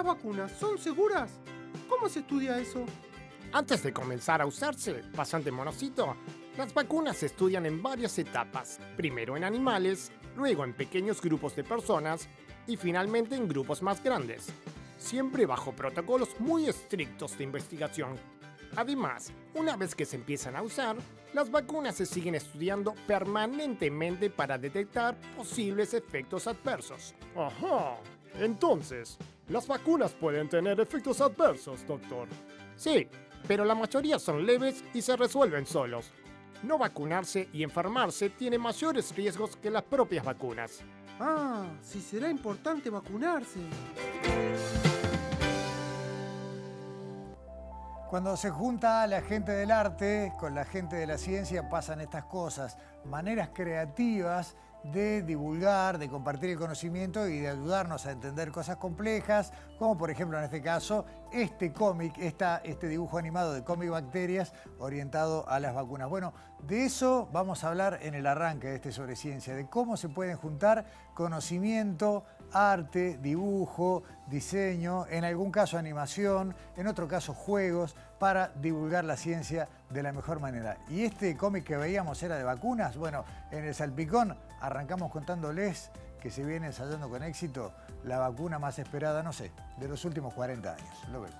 ¿Las vacunas son seguras? ¿Cómo se estudia eso? Antes de comenzar a usarse, pasante monocito, las vacunas se estudian en varias etapas. Primero en animales, luego en pequeños grupos de personas y finalmente en grupos más grandes. Siempre bajo protocolos muy estrictos de investigación. Además, una vez que se empiezan a usar, las vacunas se siguen estudiando permanentemente para detectar posibles efectos adversos. Ajá. Entonces, ¿las vacunas pueden tener efectos adversos, doctor? Sí, pero la mayoría son leves y se resuelven solos. No vacunarse y enfermarse tiene mayores riesgos que las propias vacunas. Ah, sí será importante vacunarse. Cuando se junta la gente del arte con la gente de la ciencia pasan estas cosas, maneras creativas de divulgar, de compartir el conocimiento y de ayudarnos a entender cosas complejas, como por ejemplo en este caso este cómic, este dibujo animado de cómic Bacterias orientado a las vacunas. Bueno, de eso vamos a hablar en el arranque de este Sobre Ciencia, de cómo se pueden juntar conocimiento, arte, dibujo, diseño, en algún caso animación, en otro caso juegos, para divulgar la ciencia de la mejor manera. Y este cómic que veíamos era de vacunas. Bueno, en el Salpicón arrancamos contándoles que se viene ensayando con éxito la vacuna más esperada, no sé, de los últimos 40 años. Lo vemos.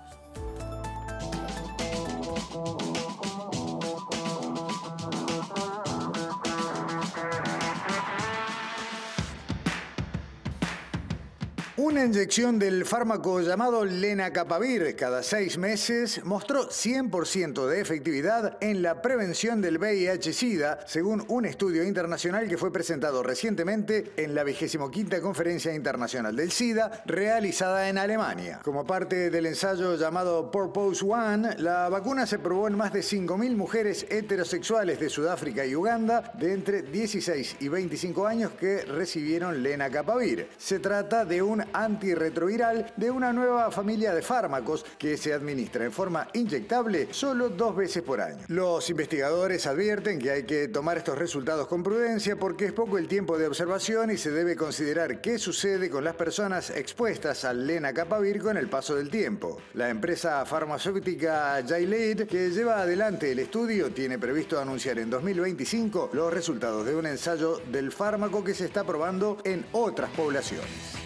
Una inyección del fármaco llamado lenacapavir cada 6 meses mostró 100% de efectividad en la prevención del VIH-Sida, según un estudio internacional que fue presentado recientemente en la 25ª Conferencia Internacional del SIDA, realizada en Alemania. Como parte del ensayo llamado Purpose One, la vacuna se probó en más de 5.000 mujeres heterosexuales de Sudáfrica y Uganda de entre 16 y 25 años que recibieron lenacapavir. Se trata de un antirretroviral de una nueva familia de fármacos que se administra en forma inyectable solo 2 veces por año. Los investigadores advierten que hay que tomar estos resultados con prudencia porque es poco el tiempo de observación y se debe considerar qué sucede con las personas expuestas al lenacapavir con el paso del tiempo. La empresa farmacéutica Gilead, que lleva adelante el estudio, tiene previsto anunciar en 2025 los resultados de un ensayo del fármaco que se está probando en otras poblaciones.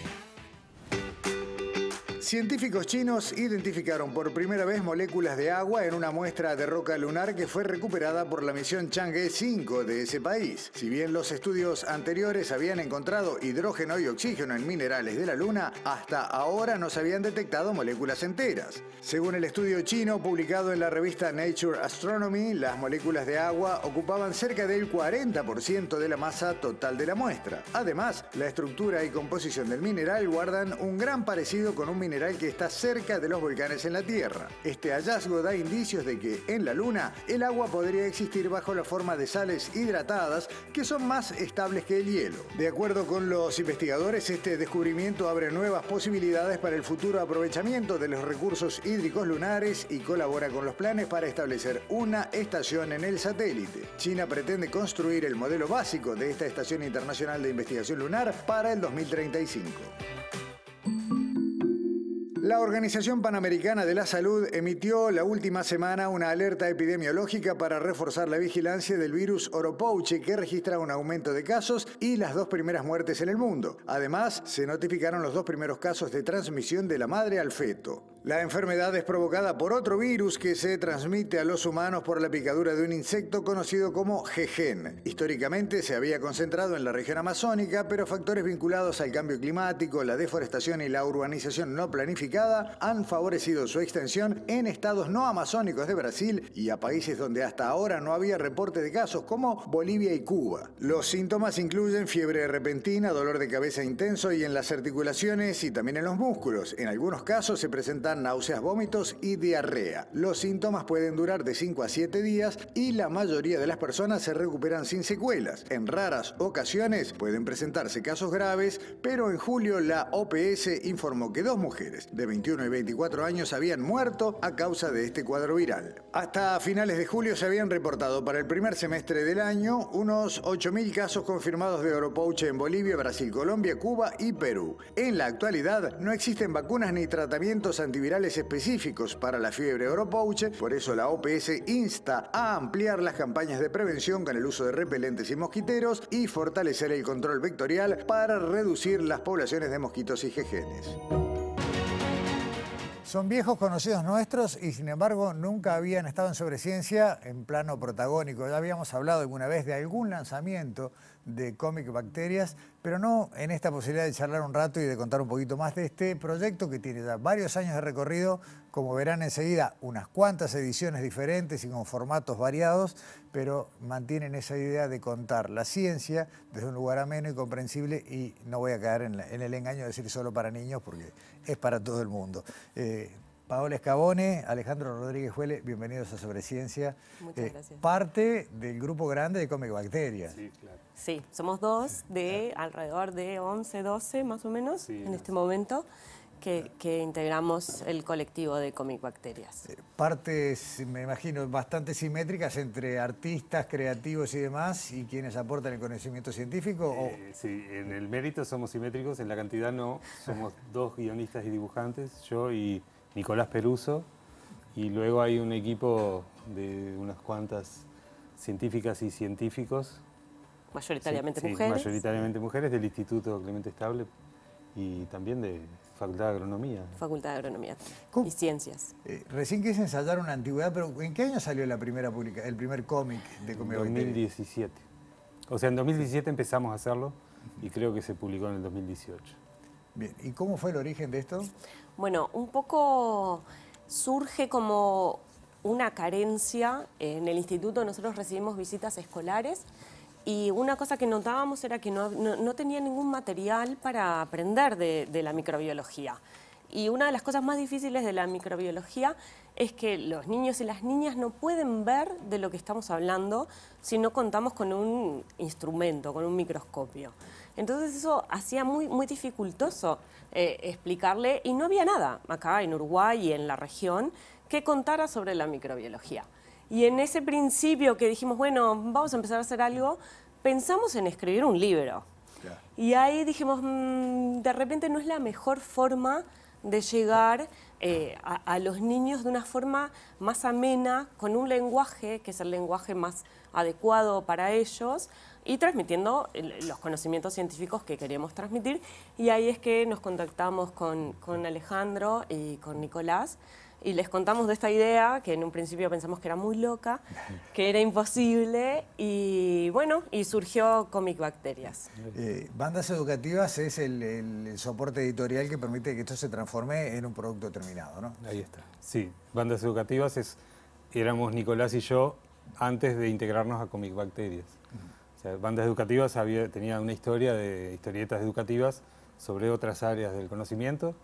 Científicos chinos identificaron por primera vez moléculas de agua en una muestra de roca lunar que fue recuperada por la misión Chang'e 5 de ese país. Si bien los estudios anteriores habían encontrado hidrógeno y oxígeno en minerales de la Luna, hasta ahora no se habían detectado moléculas enteras. Según el estudio chino publicado en la revista Nature Astronomy, las moléculas de agua ocupaban cerca del 40% de la masa total de la muestra. Además, la estructura y composición del mineral guardan un gran parecido con un mineral que está cerca de los volcanes en la Tierra. Este hallazgo da indicios de que en la Luna el agua podría existir bajo la forma de sales hidratadas que son más estables que el hielo. De acuerdo con los investigadores, este descubrimiento abre nuevas posibilidades para el futuro aprovechamiento de los recursos hídricos lunares y colabora con los planes para establecer una estación en el satélite. China pretende construir el modelo básico de esta Estación Internacional de Investigación Lunar para el 2035. La Organización Panamericana de la Salud emitió la última semana una alerta epidemiológica para reforzar la vigilancia del virus Oropouche, que registra un aumento de casos y las 2 primeras muertes en el mundo. Además, se notificaron los 2 primeros casos de transmisión de la madre al feto. La enfermedad es provocada por otro virus que se transmite a los humanos por la picadura de un insecto conocido como jejen. Históricamente se había concentrado en la región amazónica, pero factores vinculados al cambio climático, la deforestación y la urbanización no planificada han favorecido su extensión en estados no amazónicos de Brasil y a países donde hasta ahora no había reporte de casos como Bolivia y Cuba. Los síntomas incluyen fiebre repentina, dolor de cabeza intenso y en las articulaciones y también en los músculos. En algunos casos se presentan dan náuseas, vómitos y diarrea. Los síntomas pueden durar de 5 a 7 días y la mayoría de las personas se recuperan sin secuelas. En raras ocasiones pueden presentarse casos graves, pero en julio la OPS informó que 2 mujeres de 21 y 24 años habían muerto a causa de este cuadro viral. Hasta finales de julio se habían reportado para el primer semestre del año unos 8.000 casos confirmados de oropouche en Bolivia, Brasil, Colombia, Cuba y Perú. En la actualidad no existen vacunas ni tratamientos antivirales específicos para la fiebre oropouche, por eso la OPS insta a ampliar las campañas de prevención con el uso de repelentes y mosquiteros y fortalecer el control vectorial para reducir las poblaciones de mosquitos y jejenes. Son viejos conocidos nuestros y sin embargo nunca habían estado en Sobresciencia en plano protagónico. Ya habíamos hablado alguna vez de algún lanzamiento de Comic Bacterias, pero no en esta posibilidad de charlar un rato y de contar un poquito más de este proyecto que tiene ya varios años de recorrido. Como verán enseguida, unas cuantas ediciones diferentes y con formatos variados, pero mantienen esa idea de contar la ciencia desde un lugar ameno y comprensible, y no voy a caer en el engaño de decir solo para niños porque es para todo el mundo. Paola Scavone, Alejandro Rodríguez Huele, bienvenidos a Sobresciencia. Muchas gracias. Parte del grupo grande de Comic Bacterias. Sí, claro. Sí, somos 2 de alrededor de 11, 12 más o menos, sí, en este momento, que integramos el colectivo de Comic Bacterias. Partes, me imagino, bastante simétricas entre artistas, creativos y demás, y quienes aportan el conocimiento científico. Sí, en el mérito somos simétricos, en la cantidad no. Somos 2 guionistas y dibujantes, yo y Nicolás Peruso, y luego hay un equipo de unas cuantas científicas y científicos. Mayoritariamente sí, mujeres. Mayoritariamente mujeres del Instituto Clemente Estable y también de Facultad de Agronomía. Facultad de Agronomía y Ciencias. Recién quise ensayar una antigüedad, pero ¿en qué año salió el primer cómic de Comic Bacterias? 2017. O sea, en 2017 empezamos a hacerlo y creo que se publicó en el 2018. Bien, ¿y cómo fue el origen de esto? Bueno, un poco surge como una carencia. En el instituto nosotros recibimos visitas escolares y una cosa que notábamos era que no tenía ningún material para aprender de la microbiología. Y una de las cosas más difíciles de la microbiología es que los niños y las niñas no pueden ver de lo que estamos hablando si no contamos con un instrumento, con un microscopio. Entonces eso hacía muy dificultoso explicarle, y no había nada acá en Uruguay y en la región que contara sobre la microbiología. Y en ese principio que dijimos, bueno, vamos a empezar a hacer algo, pensamos en escribir un libro. Yeah. Y ahí dijimos, de repente no es la mejor forma de llegar a los niños de una forma más amena, con un lenguaje que es el lenguaje más adecuado para ellos, y transmitiendo los conocimientos científicos que queríamos transmitir. Y ahí es que nos contactamos con Alejandro y con Nicolás, y les contamos de esta idea, que en un principio pensamos que era muy loca, que era imposible, y bueno, y surgió Comic Bacterias. Bandas Educativas es el soporte editorial que permite que esto se transforme en un producto terminado, ¿no? Ahí está. Sí, Bandas Educativas éramos Nicolás y yo antes de integrarnos a Comic Bacterias. O sea, Bandas Educativas tenía una historia de historietas educativas sobre otras áreas del conocimiento,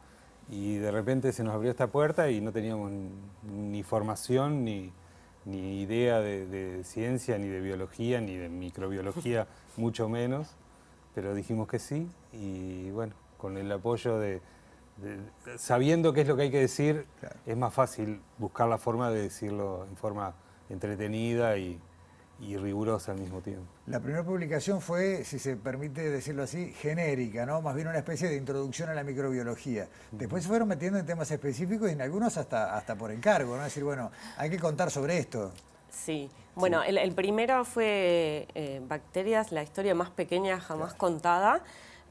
y de repente se nos abrió esta puerta y no teníamos ni formación, ni idea de ciencia, ni de biología, ni de microbiología, mucho menos, pero dijimos que sí, y bueno, con el apoyo sabiendo qué es lo que hay que decir, claro, es más fácil buscar la forma de decirlo en forma entretenida y rigurosa al mismo tiempo. La primera publicación fue, si se permite decirlo así, genérica, ¿no? Más bien una especie de introducción a la microbiología. Después se fueron metiendo en temas específicos y en algunos hasta por encargo, ¿no? Es decir, bueno, hay que contar sobre esto. Sí, bueno, sí. El primero fue Bacterias, la historia más pequeña jamás contada,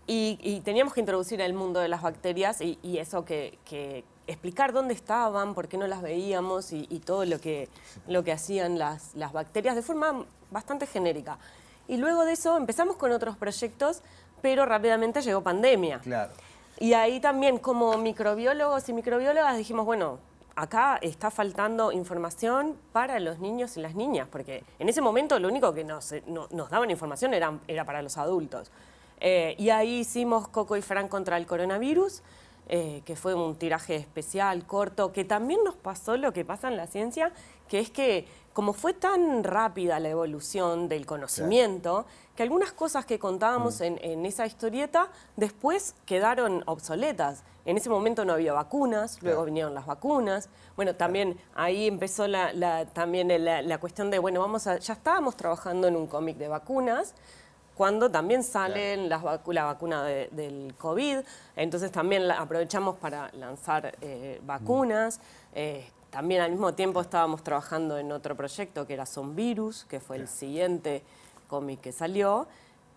y teníamos que introducir el mundo de las bacterias y eso que explicar dónde estaban, por qué no las veíamos y todo lo que hacían las bacterias de forma bastante genérica. Y luego de eso empezamos con otros proyectos, pero rápidamente llegó pandemia. Claro. Y ahí también, como microbiólogos y microbiólogas, dijimos, bueno, acá está faltando información para los niños y las niñas, porque en ese momento lo único que nos daban información era para los adultos. Y ahí hicimos Coco y Fran contra el coronavirus. que fue un tiraje especial, corto, que también nos pasó lo que pasa en la ciencia, que es que como fue tan rápida la evolución del conocimiento, que algunas cosas que contábamos en esa historieta después quedaron obsoletas. En ese momento no había vacunas, luego vinieron las vacunas. Bueno, también ahí empezó también la cuestión de, bueno, ya estábamos trabajando en un cómic de vacunas, cuando también salen la vacuna del COVID, entonces también aprovechamos para lanzar vacunas. También al mismo tiempo estábamos trabajando en otro proyecto que era Zomvirus, que fue el siguiente cómic que salió.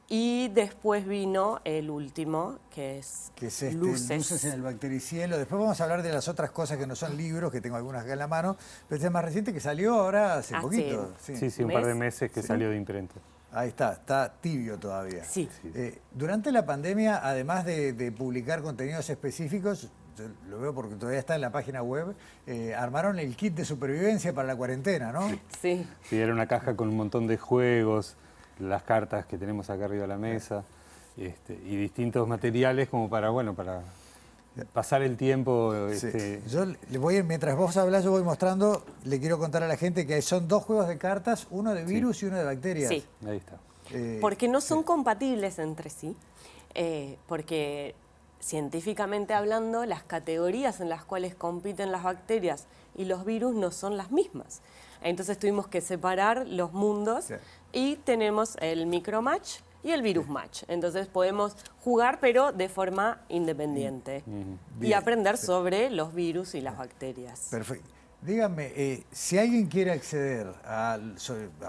Y después vino el último, que es Luces en el bactericielo. Después vamos a hablar de las otras cosas que no son libros, que tengo algunas acá en la mano. Pero este es más reciente, que salió ahora hace poquito. Sí, un par de meses que salió de imprenta. Ahí está tibio todavía. Sí. Durante la pandemia, además de publicar contenidos específicos, yo lo veo porque todavía está en la página web, armaron el kit de supervivencia para la cuarentena, ¿no? Sí. Sí, era una caja con un montón de juegos, las cartas que tenemos acá arriba de la mesa, y distintos materiales como para pasar el tiempo. Yo mientras vos hablas, yo voy mostrando, le quiero contar a la gente que son 2 juegos de cartas, uno de virus y uno de bacterias. Sí. Ahí está. Porque no son compatibles entre sí, porque científicamente hablando, las categorías en las cuales compiten las bacterias y los virus no son las mismas. Entonces tuvimos que separar los mundos y tenemos el micromatch y el virus match. Entonces podemos jugar pero de forma independiente y aprender sobre los virus y las bacterias. Perfecto. Díganme, si alguien quiere acceder a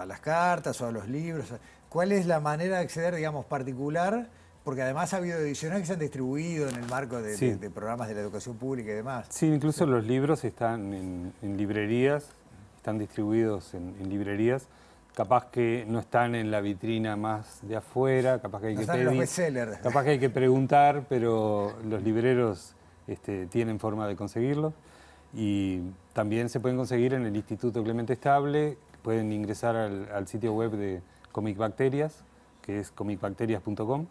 las cartas o a los libros, ¿cuál es la manera de acceder, digamos, particular? Porque además ha habido ediciones que se han distribuido en el marco de programas de la educación pública y demás. Sí, incluso los libros están en librerías, están distribuidos en librerías. Capaz que no están en la vitrina más de afuera, capaz que hay que pedir, los bestsellers. capaz que hay que preguntar, pero los libreros tienen forma de conseguirlo. Y también se pueden conseguir en el Instituto Clemente Estable, pueden ingresar al sitio web de Comic Bacterias, que es comicbacterias.com.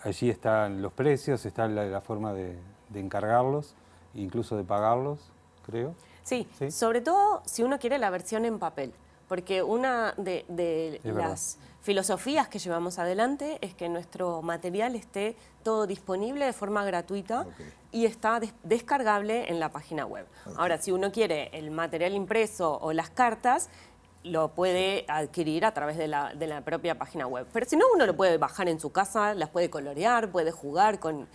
Allí están los precios, está la forma de encargarlos, incluso de pagarlos, creo. Sí, sobre todo si uno quiere la versión en papel, porque una de las filosofías que llevamos adelante es que nuestro material esté todo disponible de forma gratuita y está descargable en la página web. Ahora, si uno quiere el material impreso o las cartas, lo puede adquirir a través de la propia página web. Pero si no, uno lo puede bajar en su casa, las puede colorear, puede jugar con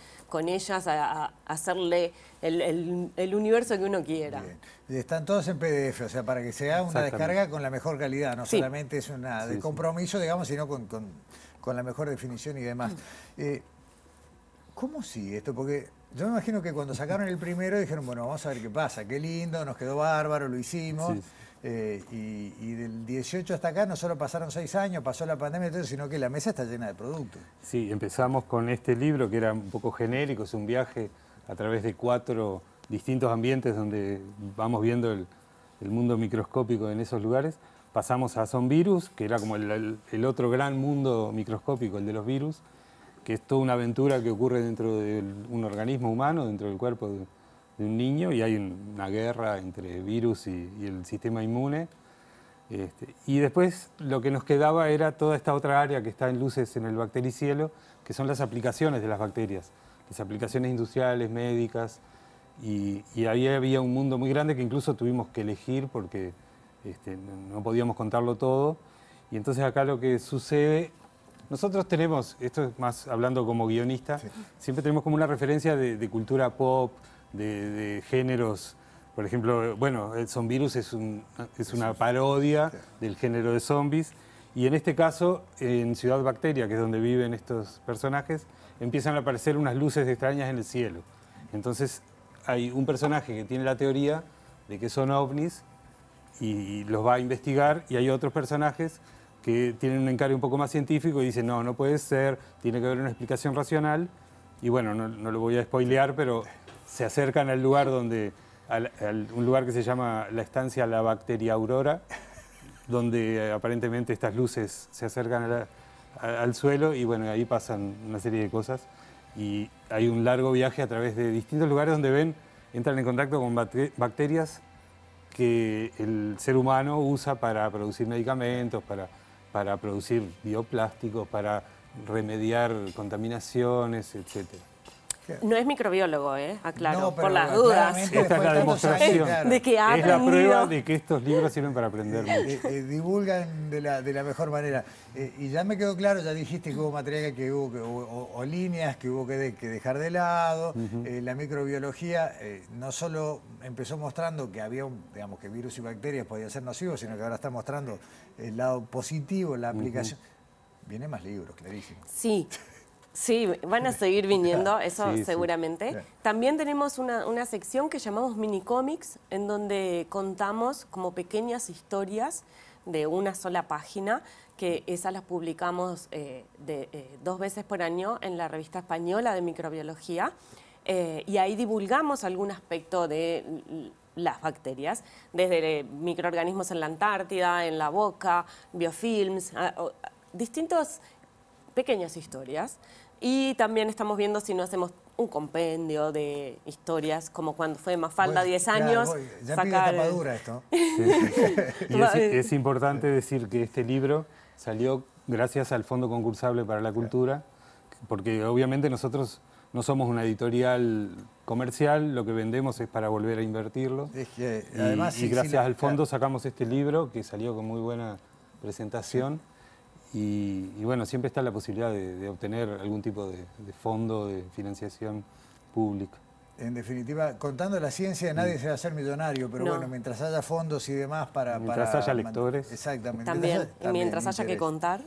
ellas, a hacerle el universo que uno quiera. Bien. Están todos en PDF, o sea, para que sea una descarga con la mejor calidad, no solamente es una de compromiso, digamos, sino con la mejor definición y demás. ¿Cómo sigue esto? Porque yo me imagino que cuando sacaron el primero dijeron, bueno, vamos a ver qué pasa, qué lindo, nos quedó bárbaro, lo hicimos. Y del 18 hasta acá no solo pasaron 6 años, pasó la pandemia, sino que la mesa está llena de productos. Sí, empezamos con este libro que era un poco genérico, es un viaje a través de 4 distintos ambientes donde vamos viendo el mundo microscópico en esos lugares. Pasamos a Zomvirus, que era como el otro gran mundo microscópico, el de los virus, que es toda una aventura que ocurre dentro de un organismo humano, dentro del cuerpo de un niño, y hay una guerra entre virus y el sistema inmune. Y después lo que nos quedaba era toda esta otra área que está en Luces en el Bactericielo, que son las aplicaciones de las bacterias, las aplicaciones industriales, médicas, y ahí había un mundo muy grande que incluso tuvimos que elegir porque no podíamos contarlo todo. Y entonces acá lo que sucede, nosotros tenemos, esto es más hablando como guionista, siempre tenemos como una referencia de cultura pop, de géneros. Por ejemplo, bueno, el Zomvirus es una parodia del género de zombies, y en este caso, en Ciudad Bacteria, que es donde viven estos personajes, empiezan a aparecer unas luces extrañas en el cielo. Entonces hay un personaje que tiene la teoría de que son ovnis y los va a investigar, y hay otros personajes que tienen un encargo un poco más científico y dicen, no, no puede ser, tiene que haber una explicación racional. Y bueno, no lo voy a spoilear, pero se acercan al lugar donde, un lugar que se llama la estancia La Bacteria Aurora, donde aparentemente estas luces se acercan al suelo, y bueno, ahí pasan una serie de cosas. Y hay un largo viaje a través de distintos lugares donde entran en contacto con bacterias que el ser humano usa para producir medicamentos, para producir bioplásticos, para remediar contaminaciones, etc. No es microbiólogo, aclaro, No, pero por las dudas. Esta es la tantos demostración. años, De que ha Es la aprendido. prueba de que estos libros sirven para aprender mucho. Divulgan de la mejor manera. Y ya me quedó claro, ya dijiste que hubo material o líneas que hubo que dejar de lado. La microbiología no solo empezó mostrando que había, digamos, que virus y bacterias podían ser nocivos, sino que ahora está mostrando el lado positivo, la aplicación. Vienen más libros, clarísimo. Sí. Sí, van a seguir viniendo, eso Sí, sí. seguramente. Claro. También tenemos una sección que llamamos mini cómics, en donde contamos como pequeñas historias de una sola página, que esas las publicamos 2 veces por año en la revista española de microbiología, y ahí divulgamos algún aspecto de las bacterias, desde microorganismos en la Antártida, en la boca, biofilms, distintos pequeñas historias. Y también estamos viendo si no hacemos un compendio de historias, como cuando fue Mafalda, 10 años. Claro, ya pide tapadura esto. Y es importante decir que este libro salió gracias al Fondo Concursable para la Cultura, porque obviamente nosotros no somos una editorial comercial, lo que vendemos es para volver a invertirlo. Es que, además, y gracias al fondo claro. sacamos este libro que salió con muy buena presentación. Y bueno, siempre está la posibilidad de obtener algún tipo de fondo, de financiación pública. En definitiva, contando la ciencia, nadie se va a hacer millonario, pero No. bueno, mientras haya fondos y demás Mientras haya lectores. Exactamente. También, y mientras haya que interés. contar.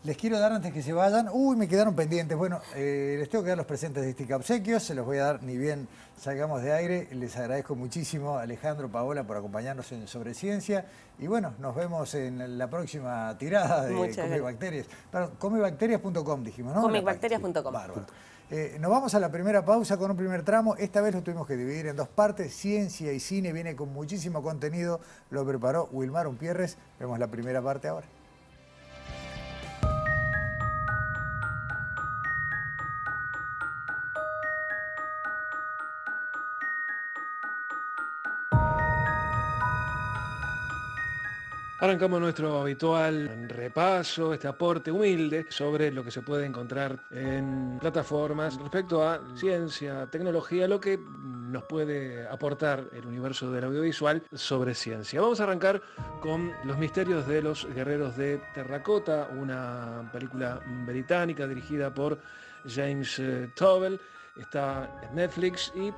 Les quiero dar, antes que se vayan, me quedaron pendientes. Bueno, les tengo que dar los presentes de este obsequios, se los voy a dar ni bien salgamos de aire. Les agradezco muchísimo a Alejandro, Paola, por acompañarnos en Sobre Ciencia. Y bueno, nos vemos en la próxima tirada de Muchas gracias. Comebacterias. Perdón, comebacterias.com dijimos, ¿no? Comebacterias.com. Bárbaro. Nos vamos a la primera pausa con un primer tramo. Esta vez lo tuvimos que dividir en 2 partes. Ciencia y cine, viene con muchísimo contenido. Lo preparó Wilmar Umpierres. Vemos la primera parte ahora. Arrancamos nuestro habitual repaso, este aporte humilde sobre lo que se puede encontrar en plataformas respecto a ciencia, tecnología, lo que nos puede aportar el universo del audiovisual sobre ciencia. Vamos a arrancar con Los misterios de los guerreros de terracota, una película británica dirigida por James Tobel. Está en Netflix y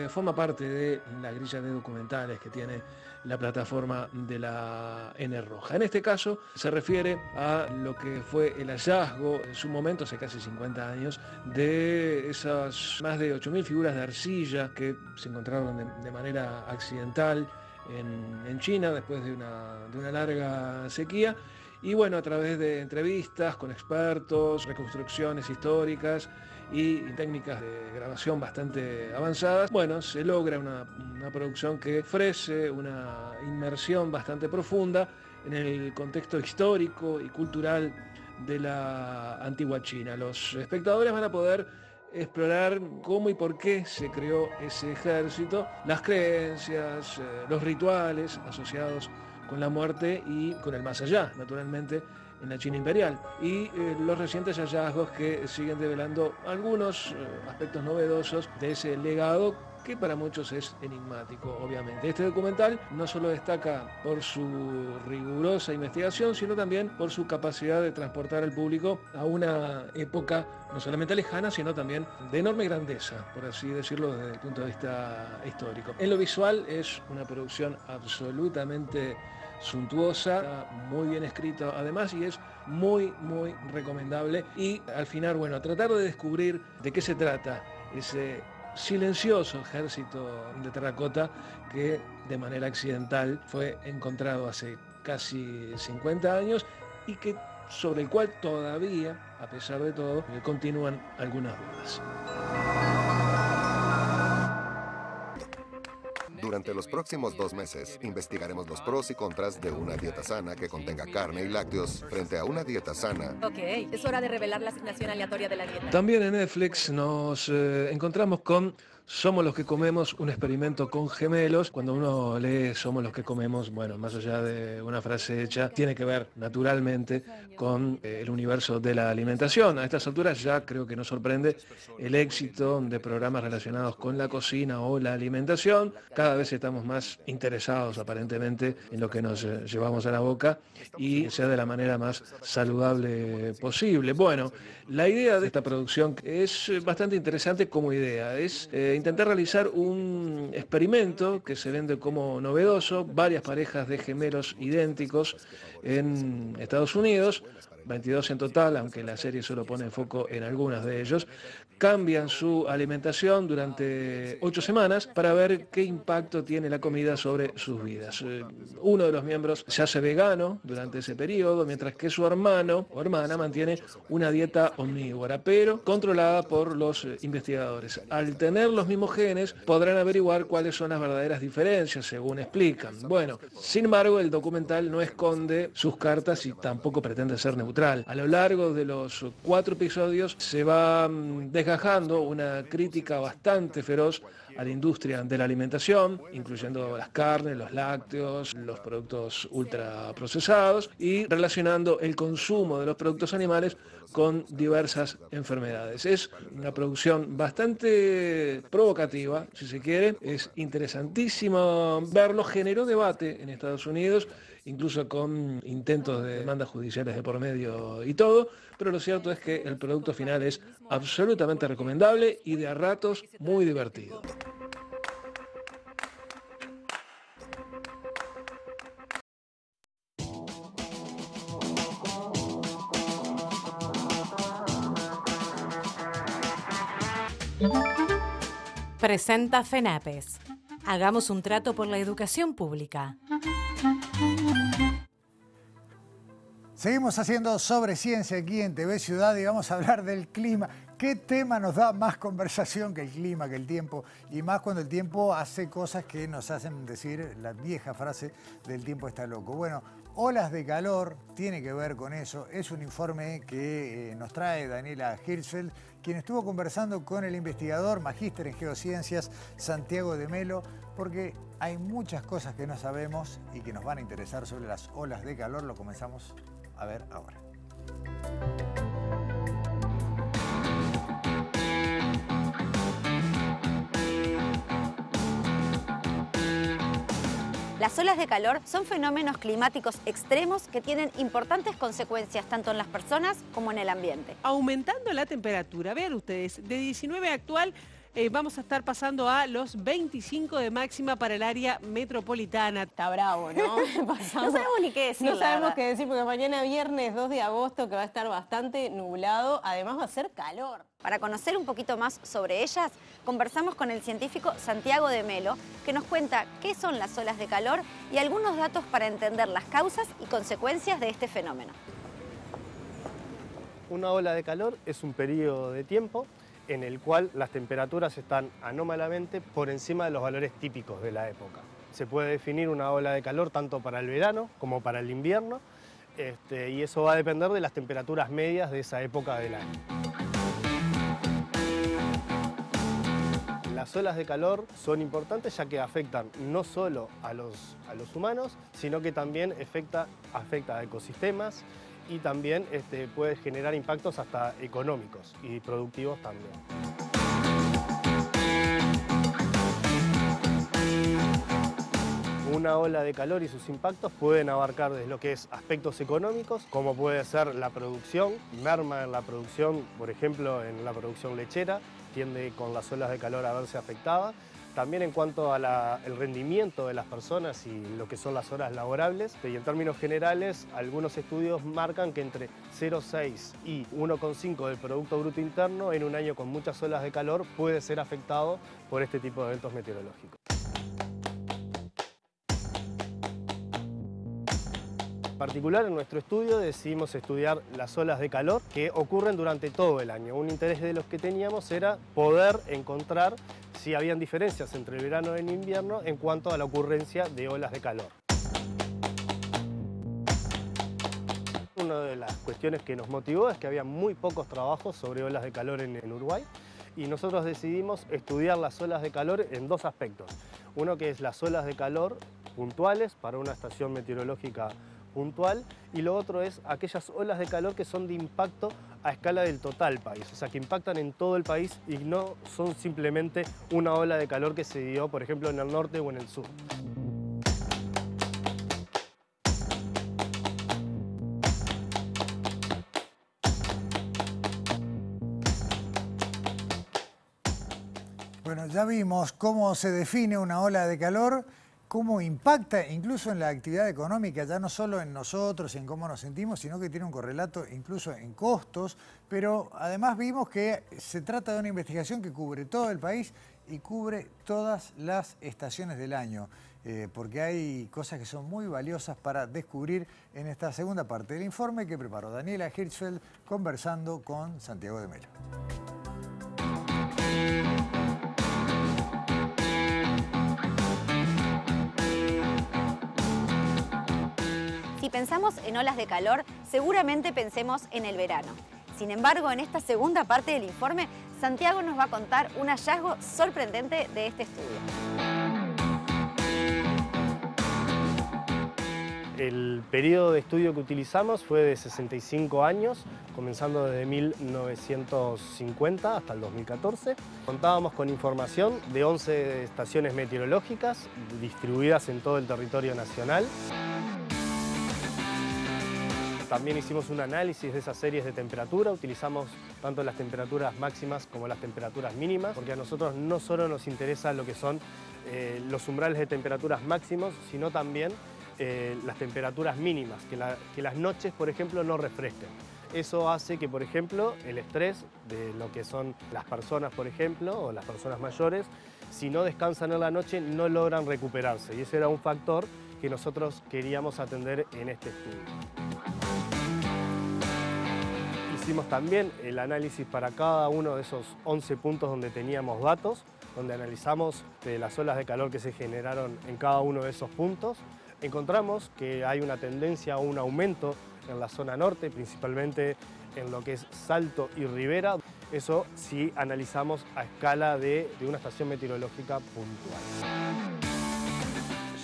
forma parte de la grilla de documentales que tiene la plataforma de la N Roja. En este caso se refiere a lo que fue el hallazgo en su momento, hace casi 50 años, de esas más de 8.000 figuras de arcilla que se encontraron de manera accidental en China después de una larga sequía. Y bueno, a través de entrevistas con expertos, reconstrucciones históricas y técnicas de grabación bastante avanzadas, bueno, se logra una producción que ofrece una inmersión bastante profunda en el contexto histórico y cultural de la antigua China. Los espectadores van a poder explorar cómo y por qué se creó ese ejército, las creencias, los rituales asociados con la muerte y con el más allá, naturalmente, en la China imperial, y los recientes hallazgos que siguen develando algunos aspectos novedosos de ese legado que para muchos es enigmático, obviamente. Este documental no solo destaca por su rigurosa investigación, sino también por su capacidad de transportar al público a una época no solamente lejana, sino también de enorme grandeza, por así decirlo, desde el punto de vista histórico. En lo visual es una producción absolutamente suntuosa, muy bien escrita además, y es muy recomendable. Y al final, bueno, tratar de descubrir de qué se trata ese silencioso ejército de terracota que de manera accidental fue encontrado hace casi 50 años y que sobre el cual todavía, a pesar de todo, continúan algunas dudas. Durante los próximos 2 meses, investigaremos los pros y contras de una dieta sana que contenga carne y lácteos frente a una dieta sana. Ok, es hora de revelar la asignación aleatoria de la dieta. También en Netflix nos encontramos con Somos los que comemos, un experimento con gemelos. Cuando uno lee Somos los que comemos, bueno, más allá de una frase hecha, tiene que ver naturalmente con el universo de la alimentación. A estas alturas ya creo que nos sorprende el éxito de programas relacionados con la cocina o la alimentación. Cada vez estamos más interesados aparentemente en lo que nos llevamos a la boca y sea de la manera más saludable posible. Bueno, la idea de esta producción es bastante interesante como idea. Es intentar realizar un experimento que se vende como novedoso, varias parejas de gemelos idénticos en Estados Unidos, 22 en total, aunque la serie solo pone foco en algunos de ellos, cambian su alimentación durante 8 semanas para ver qué impacto tiene la comida sobre sus vidas. Uno de los miembros se hace vegano durante ese periodo, mientras que su hermano o hermana mantiene una dieta omnívora, pero controlada por los investigadores. Al tener los mismos genes, podrán averiguar cuáles son las verdaderas diferencias, según explican. Bueno, sin embargo, el documental no esconde sus cartas y tampoco pretende ser neutral. A lo largo de los 4 episodios se va desgajando una crítica bastante feroz a la industria de la alimentación, incluyendo las carnes, los lácteos, los productos ultraprocesados y relacionando el consumo de los productos animales con diversas enfermedades. Es una producción bastante provocativa, si se quiere. Es interesantísimo verlo. Generó debate en Estados Unidos, incluso con intentos de demandas judiciales de por medio y todo, pero lo cierto es que el producto final es absolutamente recomendable y de a ratos muy divertido. Presenta FENAPES. Hagamos un trato por la educación pública. Seguimos haciendo Sobre Ciencia aquí en TV Ciudad y vamos a hablar del clima. ¿Qué tema nos da más conversación que el clima, que el tiempo? Y más cuando el tiempo hace cosas que nos hacen decir la vieja frase del tiempo está loco. Bueno, olas de calor tiene que ver con eso. Es un informe que nos trae Daniela Hirschfeld, quien estuvo conversando con el investigador, magíster en geociencias, Santiago de Melo, porque hay muchas cosas que no sabemos y que nos van a interesar sobre las olas de calor. Lo comenzamos a ver ahora. Las olas de calor son fenómenos climáticos extremos que tienen importantes consecuencias tanto en las personas como en el ambiente. Aumentando la temperatura, vean ustedes, de 19 actual vamos a estar pasando a los 25 de máxima para el área metropolitana. Está bravo, ¿no? No sabemos ni qué decir. No sabemos qué decir porque mañana viernes 2 de agosto que va a estar bastante nublado, además va a ser calor. Para conocer un poquito más sobre ellas, conversamos con el científico Santiago de Melo, que nos cuenta qué son las olas de calor y algunos datos para entender las causas y consecuencias de este fenómeno. Una ola de calor es un periodo de tiempo en el cual las temperaturas están anómalamente por encima de los valores típicos de la época. Se puede definir una ola de calor tanto para el verano como para el invierno, y eso va a depender de las temperaturas medias de esa época del año. Las olas de calor son importantes ya que afectan no solo a los humanos, sino que también afecta a ecosistemas y también puede generar impactos hasta económicos y productivos también. Una ola de calor y sus impactos pueden abarcar desde lo que es aspectos económicos, como puede ser la producción, merma en la producción, por ejemplo en la producción lechera, tiende con las olas de calor a verse afectada. También en cuanto al rendimiento de las personas y lo que son las horas laborables. Y en términos generales, algunos estudios marcan que entre 0,6 y 1,5 del Producto Bruto Interno en un año con muchas olas de calor puede ser afectado por este tipo de eventos meteorológicos. En particular, en nuestro estudio decidimos estudiar las olas de calor que ocurren durante todo el año. Un interés de los que teníamos era poder encontrar sí habían diferencias entre el verano y el invierno en cuanto a la ocurrencia de olas de calor. Una de las cuestiones que nos motivó es que había muy pocos trabajos sobre olas de calor en Uruguay y nosotros decidimos estudiar las olas de calor en dos aspectos. Uno que es las olas de calor puntuales para una estación meteorológica puntual y lo otro es aquellas olas de calor que son de impacto a escala del total país, o sea que impactan en todo el país y no son simplemente una ola de calor que se dio, por ejemplo, en el norte o en el sur. Bueno, ya vimos cómo se define una ola de calor, cómo impacta incluso en la actividad económica, ya no solo en nosotros, en cómo nos sentimos, sino que tiene un correlato incluso en costos, pero además vimos que se trata de una investigación que cubre todo el país y cubre todas las estaciones del año, porque hay cosas que son muy valiosas para descubrir en esta segunda parte del informe que preparó Daniela Hirschfeld conversando con Santiago de Melo. Si pensamos en olas de calor, seguramente pensemos en el verano. Sin embargo, en esta segunda parte del informe, Santiago nos va a contar un hallazgo sorprendente de este estudio. El periodo de estudio que utilizamos fue de 65 años, comenzando desde 1950 hasta el 2014. Contábamos con información de 11 estaciones meteorológicas distribuidas en todo el territorio nacional. También hicimos un análisis de esas series de temperatura, utilizamos tanto las temperaturas máximas como las temperaturas mínimas, porque a nosotros no solo nos interesa lo que son los umbrales de temperaturas máximos, sino también las temperaturas mínimas, que las noches, por ejemplo, no refresquen. Eso hace que, por ejemplo, el estrés de lo que son las personas, por ejemplo, o las personas mayores, si no descansan en la noche, no logran recuperarse. Y ese era un factor que nosotros queríamos atender en este estudio. Hicimos también el análisis para cada uno de esos 11 puntos donde teníamos datos, donde analizamos las olas de calor que se generaron en cada uno de esos puntos. Encontramos que hay una tendencia a un aumento en la zona norte, principalmente en lo que es Salto y Rivera. Eso sí analizamos a escala de una estación meteorológica puntual.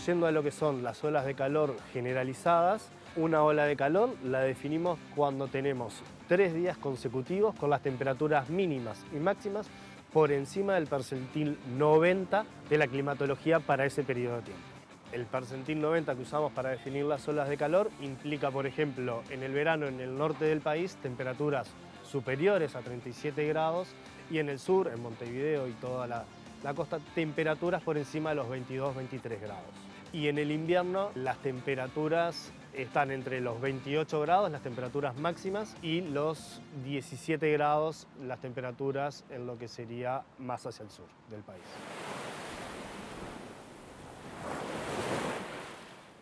Yendo a lo que son las olas de calor generalizadas, una ola de calor la definimos cuando tenemos 3 días consecutivos con las temperaturas mínimas y máximas por encima del percentil 90 de la climatología para ese periodo de tiempo. El percentil 90 que usamos para definir las olas de calor implica, por ejemplo, en el verano en el norte del país temperaturas superiores a 37 grados y en el sur, en Montevideo y toda la costa, temperaturas por encima de los 22-23 grados. Y en el invierno las temperaturas están entre los 28 grados, las temperaturas máximas, y los 17 grados, las temperaturas en lo que sería más hacia el sur del país.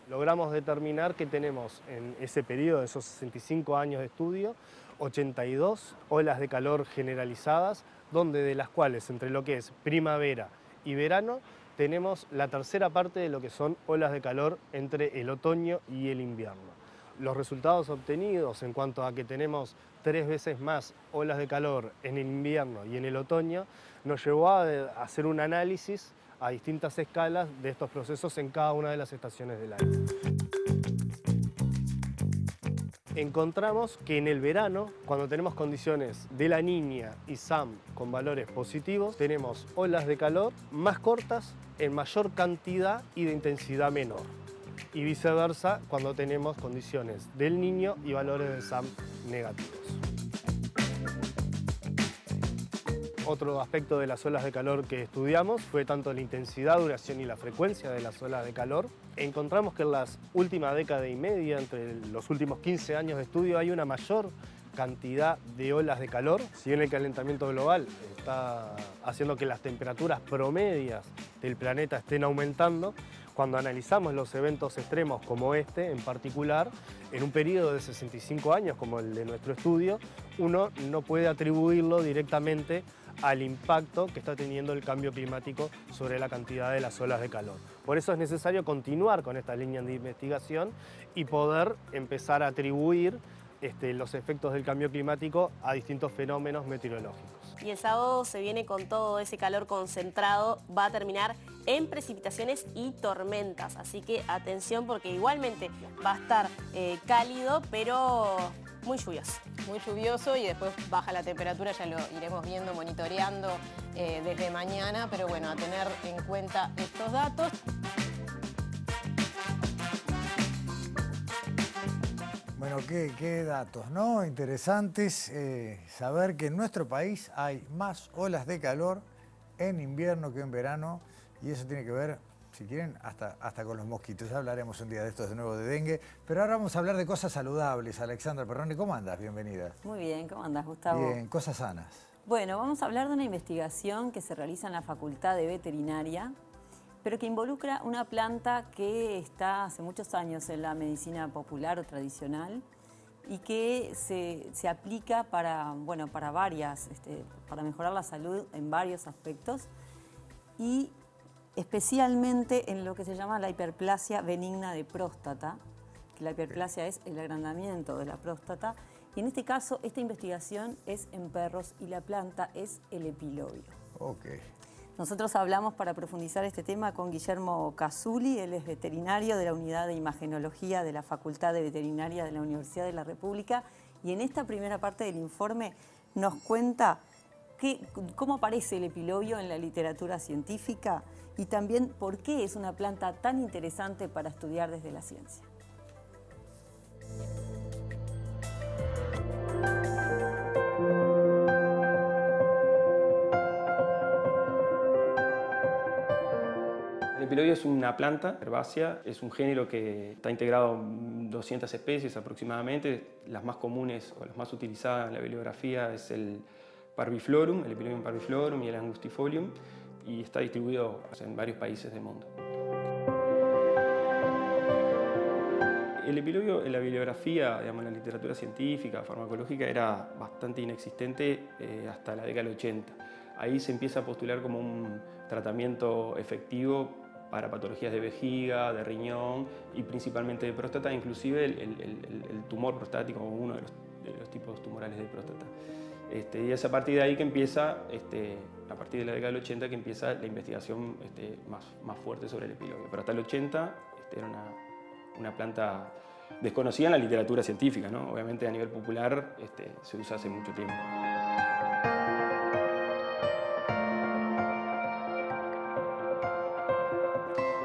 Logramos determinar que tenemos en ese periodo, de esos 65 años de estudio, 82 olas de calor generalizadas, donde de las cuales entre lo que es primavera y verano tenemos la tercera parte de lo que son olas de calor entre el otoño y el invierno. Los resultados obtenidos en cuanto a que tenemos 3 veces más olas de calor en el invierno y en el otoño nos llevó a hacer un análisis a distintas escalas de estos procesos en cada una de las estaciones del año. Encontramos que en el verano, cuando tenemos condiciones de La Niña y SAM con valores positivos, tenemos olas de calor más cortas, en mayor cantidad y de intensidad menor. Y viceversa, cuando tenemos condiciones del Niño y valores de SAM negativos. Otro aspecto de las olas de calor que estudiamos fue tanto la intensidad, duración y la frecuencia de las olas de calor. Encontramos que en la última década y media, entre los últimos 15 años de estudio, hay una mayor cantidad de olas de calor. Si bien el calentamiento global está haciendo que las temperaturas promedias del planeta estén aumentando, cuando analizamos los eventos extremos como este en particular, en un periodo de 65 años como el de nuestro estudio, uno no puede atribuirlo directamente al impacto que está teniendo el cambio climático sobre la cantidad de las olas de calor. Por eso es necesario continuar con esta línea de investigación y poder empezar a atribuir los efectos del cambio climático a distintos fenómenos meteorológicos. Y el sábado se viene con todo ese calor concentrado, va a terminar en precipitaciones y tormentas. Así que atención porque igualmente va a estar cálido, pero muy lluvioso. Muy lluvioso y después baja la temperatura, ya lo iremos viendo, monitoreando desde mañana, pero bueno, a tener en cuenta estos datos. Bueno, qué datos, ¿no? Interesantes saber que en nuestro país hay más olas de calor en invierno que en verano y eso tiene que ver, si quieren, hasta con los mosquitos. Ya hablaremos un día de estos de nuevo de dengue, pero ahora vamos a hablar de cosas saludables. Alexandra Perrone, ¿cómo andas? Bienvenida. Muy bien, ¿cómo andas, Gustavo? Bien, cosas sanas. Bueno, vamos a hablar de una investigación que se realiza en la Facultad de Veterinaria, pero que involucra una planta que está hace muchos años en la medicina popular o tradicional y que se aplica para mejorar la salud en varios aspectos y especialmente en lo que se llama la hiperplasia benigna de próstata, que la hiperplasia es el agrandamiento de la próstata, y en este caso esta investigación es en perros y la planta es el epilobio. Okay. Nosotros hablamos para profundizar este tema con Guillermo Casulli, él es veterinario de la Unidad de Imagenología de la Facultad de Veterinaria de la Universidad de la República y en esta primera parte del informe nos cuenta cómo aparece el epilobio en la literatura científica y también por qué es una planta tan interesante para estudiar desde la ciencia. El epilobio es una planta herbácea, es un género que está integrado en 200 especies aproximadamente. Las más comunes o las más utilizadas en la bibliografía es el Parviflorum, el Epilobium parviflorum y el Angustifolium, y está distribuido en varios países del mundo. El epilobio en la bibliografía, digamos, en la literatura científica, farmacológica, era bastante inexistente hasta la década del 80. Ahí se empieza a postular como un tratamiento efectivo para patologías de vejiga, de riñón y principalmente de próstata, inclusive el tumor prostático, uno de los tipos tumorales de próstata. Y es a partir de ahí que empieza, a partir de la década del 80, que empieza la investigación más fuerte sobre el epilobio. Pero hasta el 80 era una planta desconocida en la literatura científica, ¿no? Obviamente a nivel popular se usa hace mucho tiempo.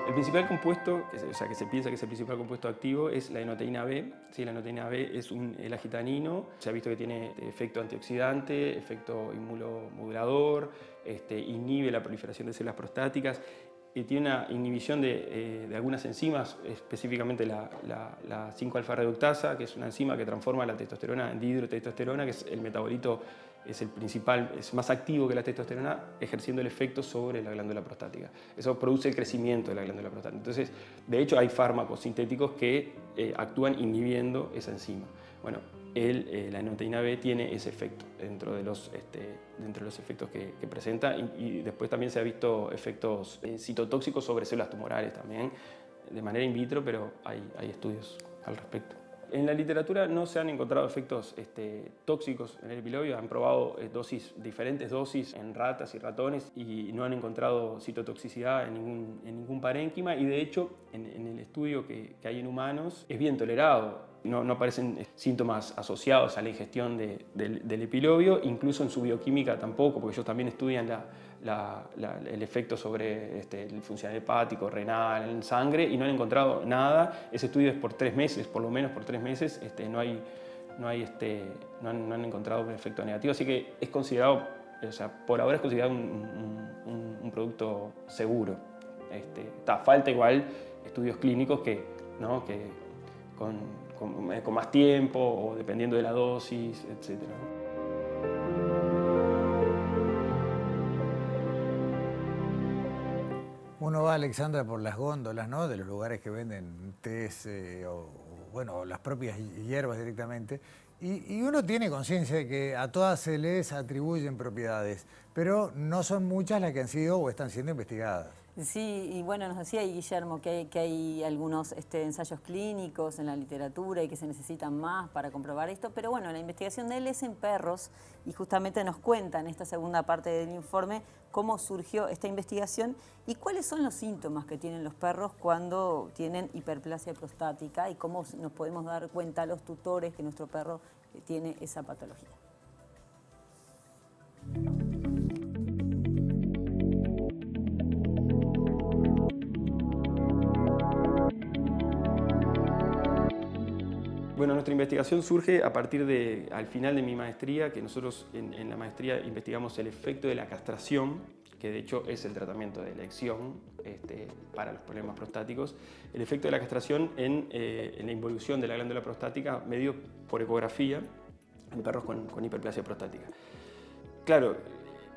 El principal compuesto, que se piensa que es el principal compuesto activo, es la enoteína B. Sí, la enoteína B es el agitanino. Se ha visto que tiene efecto antioxidante, efecto inmunomodulador, inhibe la proliferación de células prostáticas. Tiene una inhibición de algunas enzimas, específicamente la 5-alfa reductasa, que es una enzima que transforma la testosterona en dihidrotestosterona, que es el metabolito, es el principal, es más activo que la testosterona, ejerciendo el efecto sobre la glándula prostática. Eso produce el crecimiento de la glándula prostática. Entonces, de hecho, hay fármacos sintéticos que actúan inhibiendo esa enzima. Bueno, la enoteína B tiene ese efecto dentro de los efectos que presenta y después también se ha visto efectos citotóxicos sobre células tumorales también, de manera in vitro, pero hay estudios al respecto. En la literatura no se han encontrado efectos tóxicos en el epilobio, han probado diferentes dosis en ratas y ratones y no han encontrado citotoxicidad en ningún parénquima y de hecho en el estudio que hay en humanos es bien tolerado. No aparecen síntomas asociados a la ingestión del epilobio, incluso en su bioquímica tampoco, porque ellos también estudian el efecto sobre el funcional hepático, renal, en sangre, y no han encontrado nada. Ese estudio es por 3 meses, por lo menos por 3 meses, no han encontrado un efecto negativo, así que es considerado, por ahora es considerado un producto seguro. Falta igual estudios clínicos con más tiempo o dependiendo de la dosis, etc. Uno va, Alexandra, por las góndolas, ¿no?, de los lugares que venden tés bueno, las propias hierbas directamente. Y uno tiene conciencia de que a todas se les atribuyen propiedades, pero no son muchas las que han sido o están siendo investigadas. Sí, y bueno, nos decía Guillermo que hay algunos ensayos clínicos en la literatura y que se necesitan más para comprobar esto, pero bueno, la investigación de él es en perros y justamente nos cuenta en esta segunda parte del informe cómo surgió esta investigación y cuáles son los síntomas que tienen los perros cuando tienen hiperplasia prostática y cómo nos podemos dar cuenta a los tutores que nuestro perro tiene esa patología. Bueno, nuestra investigación surge a partir de, al final de mi maestría, que nosotros en la maestría investigamos el efecto de la castración, que de hecho es el tratamiento de elección para los problemas prostáticos, el efecto de la castración en la involución de la glándula prostática medido por ecografía en perros con hiperplasia prostática. Claro,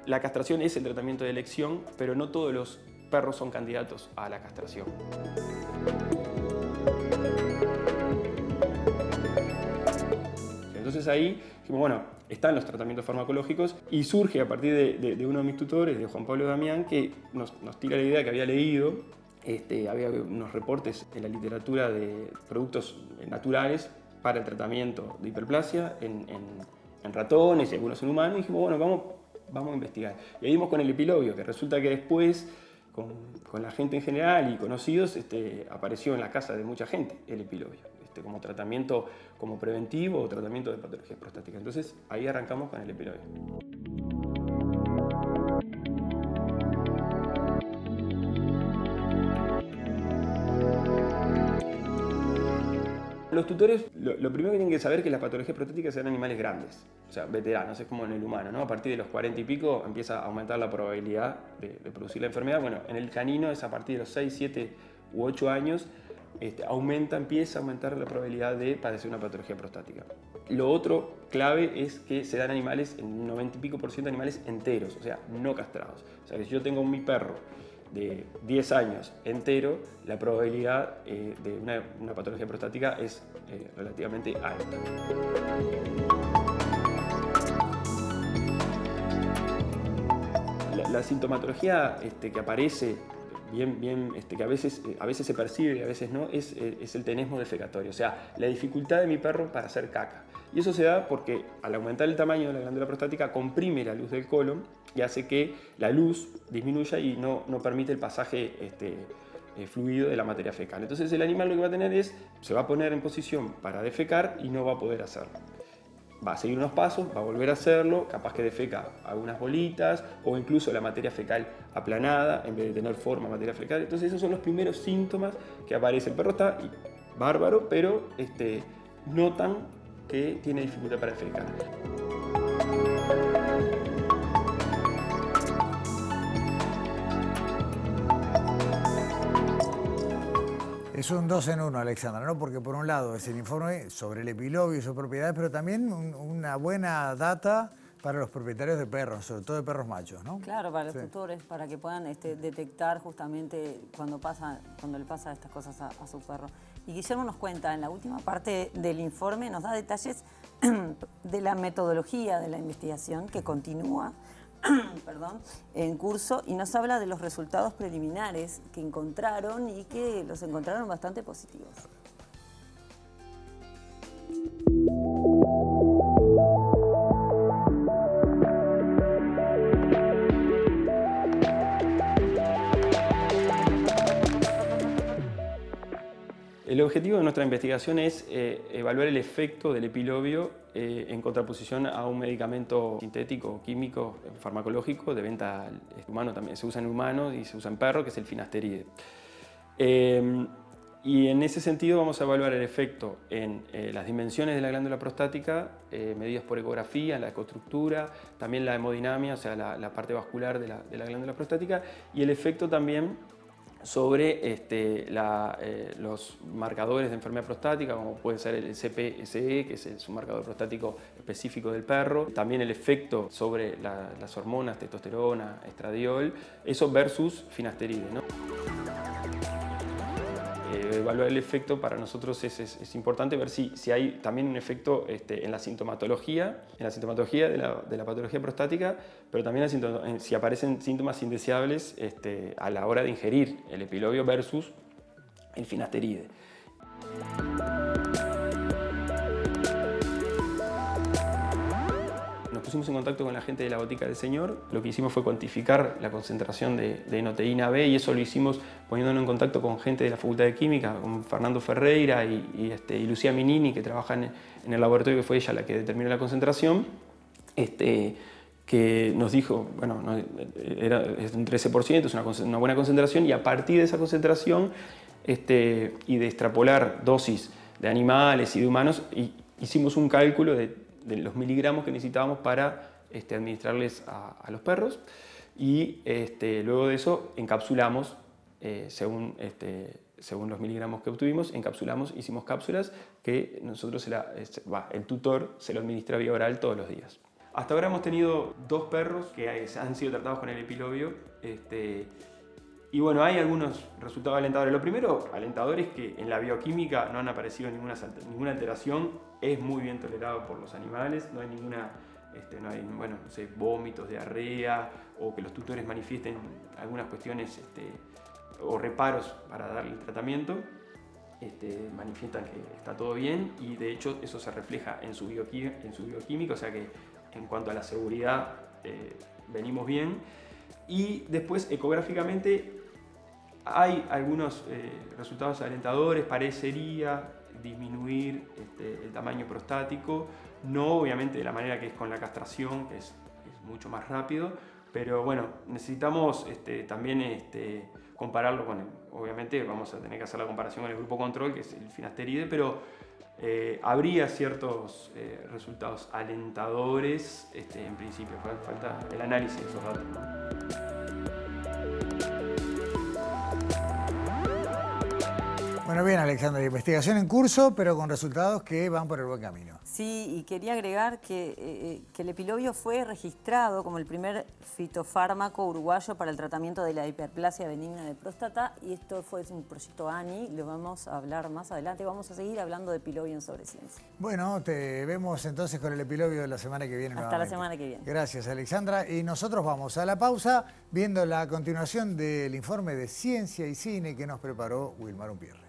la castración es el tratamiento de elección, pero no todos los perros son candidatos a la castración. Entonces ahí dijimos, bueno, están los tratamientos farmacológicos y surge a partir de uno de mis tutores, de Juan Pablo Damián, que nos tira la idea que había leído, había unos reportes en la literatura de productos naturales para el tratamiento de hiperplasia en ratones y algunos en humanos, y dijimos, bueno, vamos a investigar. Y ahí dimos con el epilobio, que resulta que después, con la gente en general y conocidos, apareció en la casa de mucha gente el epilobio. Como tratamiento como preventivo o tratamiento de patologías prostáticas. Entonces ahí arrancamos con el epilobio. Los tutores, lo primero que tienen que saber es que las patologías prostáticas son animales grandes, o sea, veteranos, es como en el humano, ¿no? A partir de los 40 y pico empieza a aumentar la probabilidad de producir la enfermedad. Bueno, en el canino es a partir de los 6, 7 u 8 años, empieza a aumentar la probabilidad de padecer una patología prostática. Lo otro clave es que se dan animales, en un 90 y pico % de animales enteros, o sea, no castrados. O sea, que si yo tengo mi perro de 10 años entero, la probabilidad de una patología prostática es relativamente alta. La sintomatología que aparece que a veces se percibe y a veces no, es el tenesmo defecatorio, o sea, la dificultad de mi perro para hacer caca. Y eso se da porque al aumentar el tamaño de la glándula prostática comprime la luz del colon y hace que la luz disminuya y no permite el pasaje fluido de la materia fecal. Entonces el animal lo que va a tener se va a poner en posición para defecar y no va a poder hacerlo. Va a seguir unos pasos, va a volver a hacerlo, capaz que defeca algunas bolitas o incluso la materia fecal aplanada en vez de tener forma materia fecal. Entonces esos son los primeros síntomas que aparece. El perro está bárbaro, pero notan que tiene dificultad para defecar. Es un 2 en 1, Alexandra, ¿no? Porque por un lado es el informe sobre el epilobio y sus propiedades, pero también una buena data para los propietarios de perros, sobre todo de perros machos, ¿no? Claro, para los tutores, para que puedan detectar justamente cuando le pasa estas cosas a su perro. Y Guillermo nos cuenta, en la última parte del informe, nos da detalles de la metodología de la investigación que continúa en curso y nos habla de los resultados preliminares que encontraron y que los encontraron bastante positivos. El objetivo de nuestra investigación es evaluar el efecto del epilobio en contraposición a un medicamento sintético, químico, farmacológico de venta humano también. Se usa en humanos y se usa en perros, que es el finasteride. Y en ese sentido vamos a evaluar el efecto en las dimensiones de la glándula prostática, medidas por ecografía, en la ecoestructura, también la hemodinamia, o sea, la parte vascular de la glándula prostática, y el efecto también sobre los marcadores de enfermedad prostática, como puede ser el CPSE, que es un marcador prostático específico del perro, también el efecto sobre las hormonas, testosterona, estradiol, eso versus finasteride, ¿no? evaluar el efecto para nosotros es importante ver si hay también un efecto en la sintomatología de la patología prostática, pero también si aparecen síntomas indeseables a la hora de ingerir el epilobio versus el finasteride. Nos pusimos en contacto con la gente de la Botica del Señor. Lo que hicimos fue cuantificar la concentración de enoteína B, y eso lo hicimos poniéndonos en contacto con gente de la Facultad de Química, con Fernando Ferreira y Lucía Minini, que trabajan en el laboratorio, que fue ella la que determinó la concentración, que nos dijo, bueno, es un 13%, es una buena concentración, y a partir de esa concentración y de extrapolar dosis de animales y de humanos, hicimos un cálculo de los miligramos que necesitábamos para administrarles a los perros, y luego de eso encapsulamos, según los miligramos que obtuvimos, hicimos cápsulas que nosotros, el tutor se lo administra vía oral todos los días. Hasta ahora hemos tenido 2 perros que han sido tratados con el epilobio, y bueno, hay algunos resultados alentadores. Lo primero, alentador, es que en la bioquímica no han aparecido ninguna alteración, es muy bien tolerado por los animales, no hay vómitos, diarrea, o que los tutores manifiesten algunas cuestiones o reparos para darle el tratamiento. Manifiestan que está todo bien, y de hecho eso se refleja en su bioquímica, o sea que en cuanto a la seguridad venimos bien. Y después, ecográficamente, hay algunos resultados alentadores. Parecería disminuir el tamaño prostático, no obviamente de la manera que es con la castración, que es mucho más rápido, pero bueno, necesitamos también compararlo obviamente vamos a tener que hacer la comparación con el grupo control, que es el finasteride, pero habría ciertos resultados alentadores en principio. Falta el análisis de esos datos, ¿no? Bueno, bien, Alexandra, investigación en curso, pero con resultados que van por el buen camino. Sí, y quería agregar que el epilobio fue registrado como el primer fitofármaco uruguayo para el tratamiento de la hiperplasia benigna de próstata, y esto fue un proyecto ANI, lo vamos a hablar más adelante. Vamos a seguir hablando de epilobio en Sobre Ciencia. Bueno, te vemos entonces con el epilobio la semana que viene. Hasta la semana que viene. Gracias, Alexandra. Y nosotros vamos a la pausa viendo la continuación del informe de Ciencia y Cine que nos preparó Wilmar Umpierre.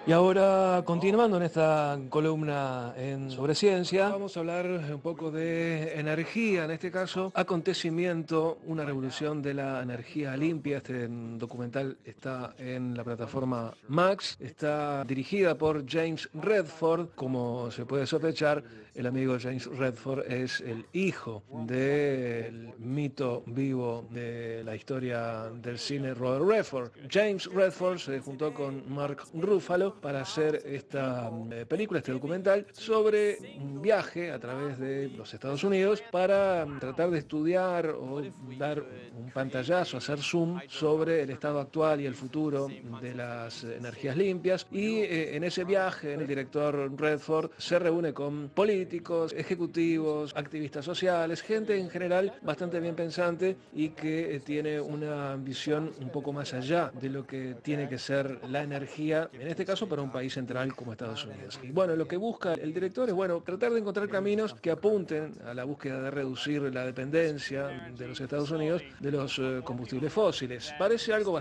Y ahora, continuando en esta columna sobre ciencia, vamos a hablar un poco de energía, en este caso, acontecimiento, una revolución de la energía limpia. Este documental está en la plataforma Max, está dirigida por James Redford. Como se puede sospechar, el amigo James Redford es el hijo del mito vivo de la historia del cine, Robert Redford. James Redford se juntó con Mark Ruffalo para hacer esta película, este documental, sobre un viaje a través de los Estados Unidos para tratar de estudiar o dar un pantallazo, hacer zoom sobre el estado actual y el futuro de las energías limpias. Y en ese viaje, el director Redford se reúne con políticos, ejecutivos, activistas sociales, gente en general bastante bien pensante y que tiene una visión un poco más allá de lo que tiene que ser la energía, en este caso para un país central como Estados Unidos. Y bueno, lo que busca el director es, bueno, tratar de encontrar caminos que apunten a la búsqueda de reducir la dependencia de los Estados Unidos de los combustibles fósiles. Parece algo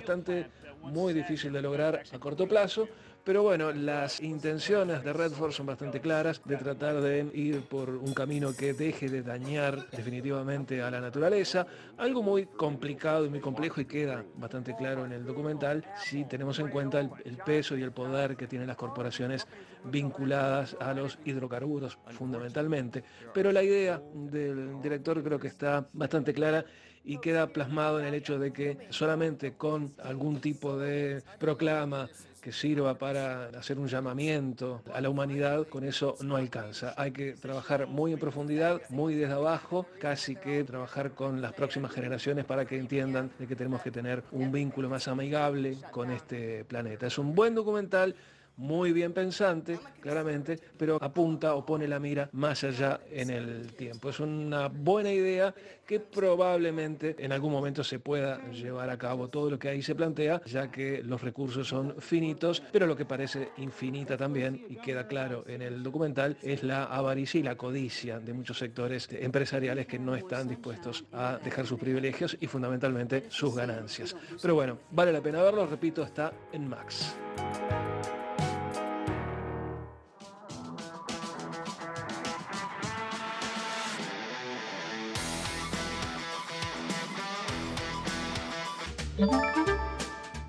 muy difícil de lograr a corto plazo, pero bueno, las intenciones de Redford son bastante claras, de tratar de ir por un camino que deje de dañar definitivamente a la naturaleza. Algo muy complicado y muy complejo, y queda bastante claro en el documental si tenemos en cuenta el peso y el poder que tienen las corporaciones vinculadas a los hidrocarburos fundamentalmente. Pero la idea del director creo que está bastante clara y queda plasmado en el hecho de que solamente con algún tipo de proclama que sirva para hacer un llamamiento a la humanidad, con eso no alcanza. Hay que trabajar muy en profundidad, muy desde abajo, casi que trabajar con las próximas generaciones para que entiendan de que tenemos que tener un vínculo más amigable con este planeta. Es un buen documental, muy bien pensante, claramente, pero apunta o pone la mira más allá en el tiempo. Es una buena idea que probablemente en algún momento se pueda llevar a cabo todo lo que ahí se plantea, ya que los recursos son finitos, pero lo que parece infinita también, y queda claro en el documental, es la avaricia y la codicia de muchos sectores empresariales que no están dispuestos a dejar sus privilegios y fundamentalmente sus ganancias. Pero bueno, vale la pena verlo, repito, está en Max.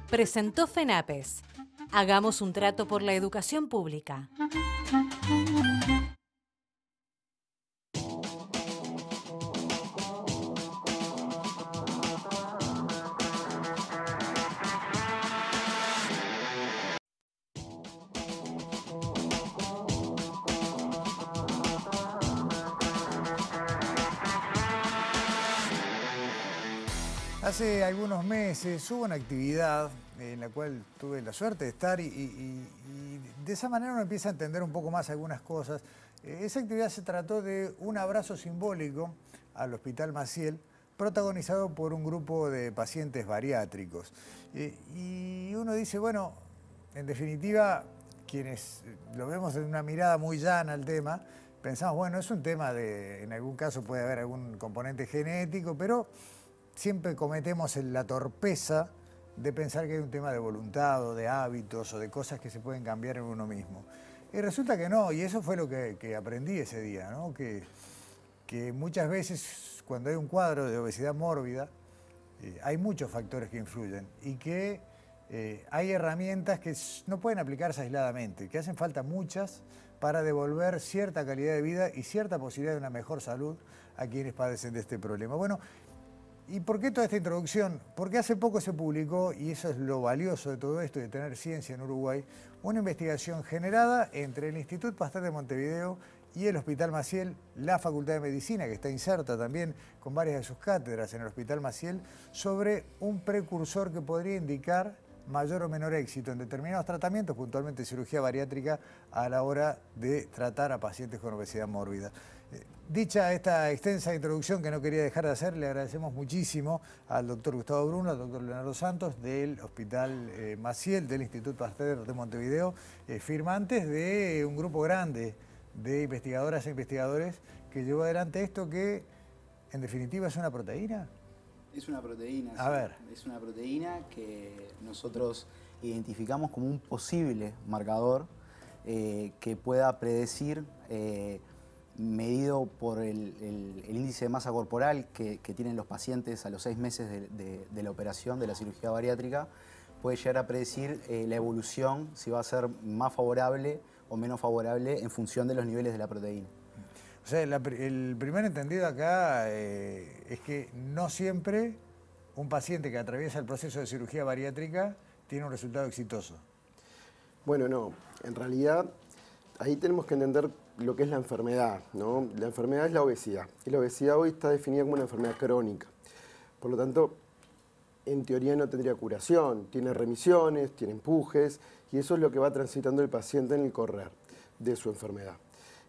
Presentó FENAPES. Hagamos un trato por la educación pública. Hace algunos meses hubo una actividad en la cual tuve la suerte de estar y de esa manera uno empieza a entender un poco más algunas cosas. Esa actividad se trató de un abrazo simbólico al Hospital Maciel, protagonizado por un grupo de pacientes bariátricos. Y uno dice, bueno, en definitiva, quienes lo vemos de una mirada muy llana al tema, pensamos, bueno, es un tema de, en algún caso puede haber algún componente genético, pero siempre cometemos la torpeza de pensar que hay un tema de voluntad o de hábitos o de cosas que se pueden cambiar en uno mismo. Y resulta que no, y eso fue lo que aprendí ese día, ¿no? Que muchas veces cuando hay un cuadro de obesidad mórbida, hay muchos factores que influyen y que hay herramientas que no pueden aplicarse aisladamente, que hacen falta muchas para devolver cierta calidad de vida y cierta posibilidad de una mejor salud a quienes padecen de este problema. Bueno, ¿y por qué toda esta introducción? Porque hace poco se publicó, y eso es lo valioso de todo esto, de tener ciencia en Uruguay, una investigación generada entre el Instituto Pasteur de Montevideo y el Hospital Maciel, la Facultad de Medicina, que está inserta también con varias de sus cátedras en el Hospital Maciel, sobre un precursor que podría indicar mayor o menor éxito en determinados tratamientos, puntualmente cirugía bariátrica, a la hora de tratar a pacientes con obesidad mórbida. Dicha esta extensa introducción que no quería dejar de hacer, le agradecemos muchísimo al doctor Gustavo Bruno, al doctor Leonardo Santos del Hospital Maciel, del Instituto Pasteur de Montevideo, firmantes de un grupo grande de investigadoras e investigadores que llevó adelante esto que, en definitiva, es una proteína. Es una proteína. A ver. Es una proteína que nosotros identificamos como un posible marcador que pueda predecir, medido por el índice de masa corporal que tienen los pacientes a los 6 meses de la operación, de la cirugía bariátrica, puede llegar a predecir la evolución, si va a ser más favorable o menos favorable en función de los niveles de la proteína. O sea, el primer entendido acá es que no siempre un paciente que atraviesa el proceso de cirugía bariátrica tiene un resultado exitoso. Bueno, no. En realidad, ahí tenemos que entender lo que es la enfermedad, ¿no? La enfermedad es la obesidad. Y la obesidad hoy está definida como una enfermedad crónica. Por lo tanto, en teoría no tendría curación. Tiene remisiones, tiene empujes, y eso es lo que va transitando el paciente en el correr de su enfermedad.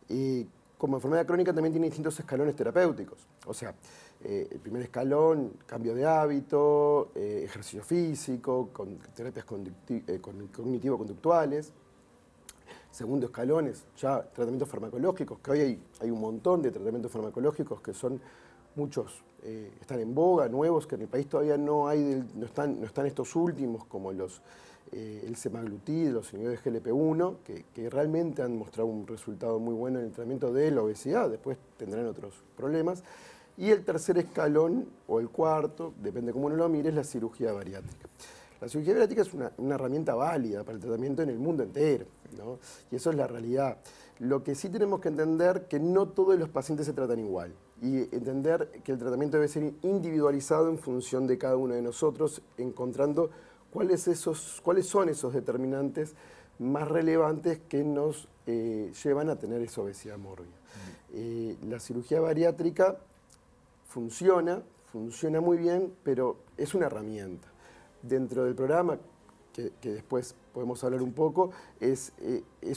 Y como enfermedad crónica también tiene distintos escalones terapéuticos. O sea, el primer escalón, cambio de hábito, ejercicio físico, con terapias cognitivo-conductuales. Segundo escalón es ya tratamientos farmacológicos, que hoy hay un montón de tratamientos farmacológicos que son muchos, están en boga, nuevos, que en el país todavía no están estos últimos, como el semaglutid, los inhibidores GLP-1, que realmente han mostrado un resultado muy bueno en el tratamiento de la obesidad, después tendrán otros problemas. Y el tercer escalón, o el cuarto, depende cómo uno lo mire, es la cirugía bariátrica. La cirugía bariátrica es una herramienta válida para el tratamiento en el mundo entero, ¿no? Y eso es la realidad. Lo que sí tenemos que entender que no todos los pacientes se tratan igual y entender que el tratamiento debe ser individualizado en función de cada uno de nosotros, encontrando cuáles son esos determinantes más relevantes que nos llevan a tener esa obesidad mórbida. La cirugía bariátrica funciona muy bien, pero es una herramienta. Dentro del programa que después podemos hablar un poco, es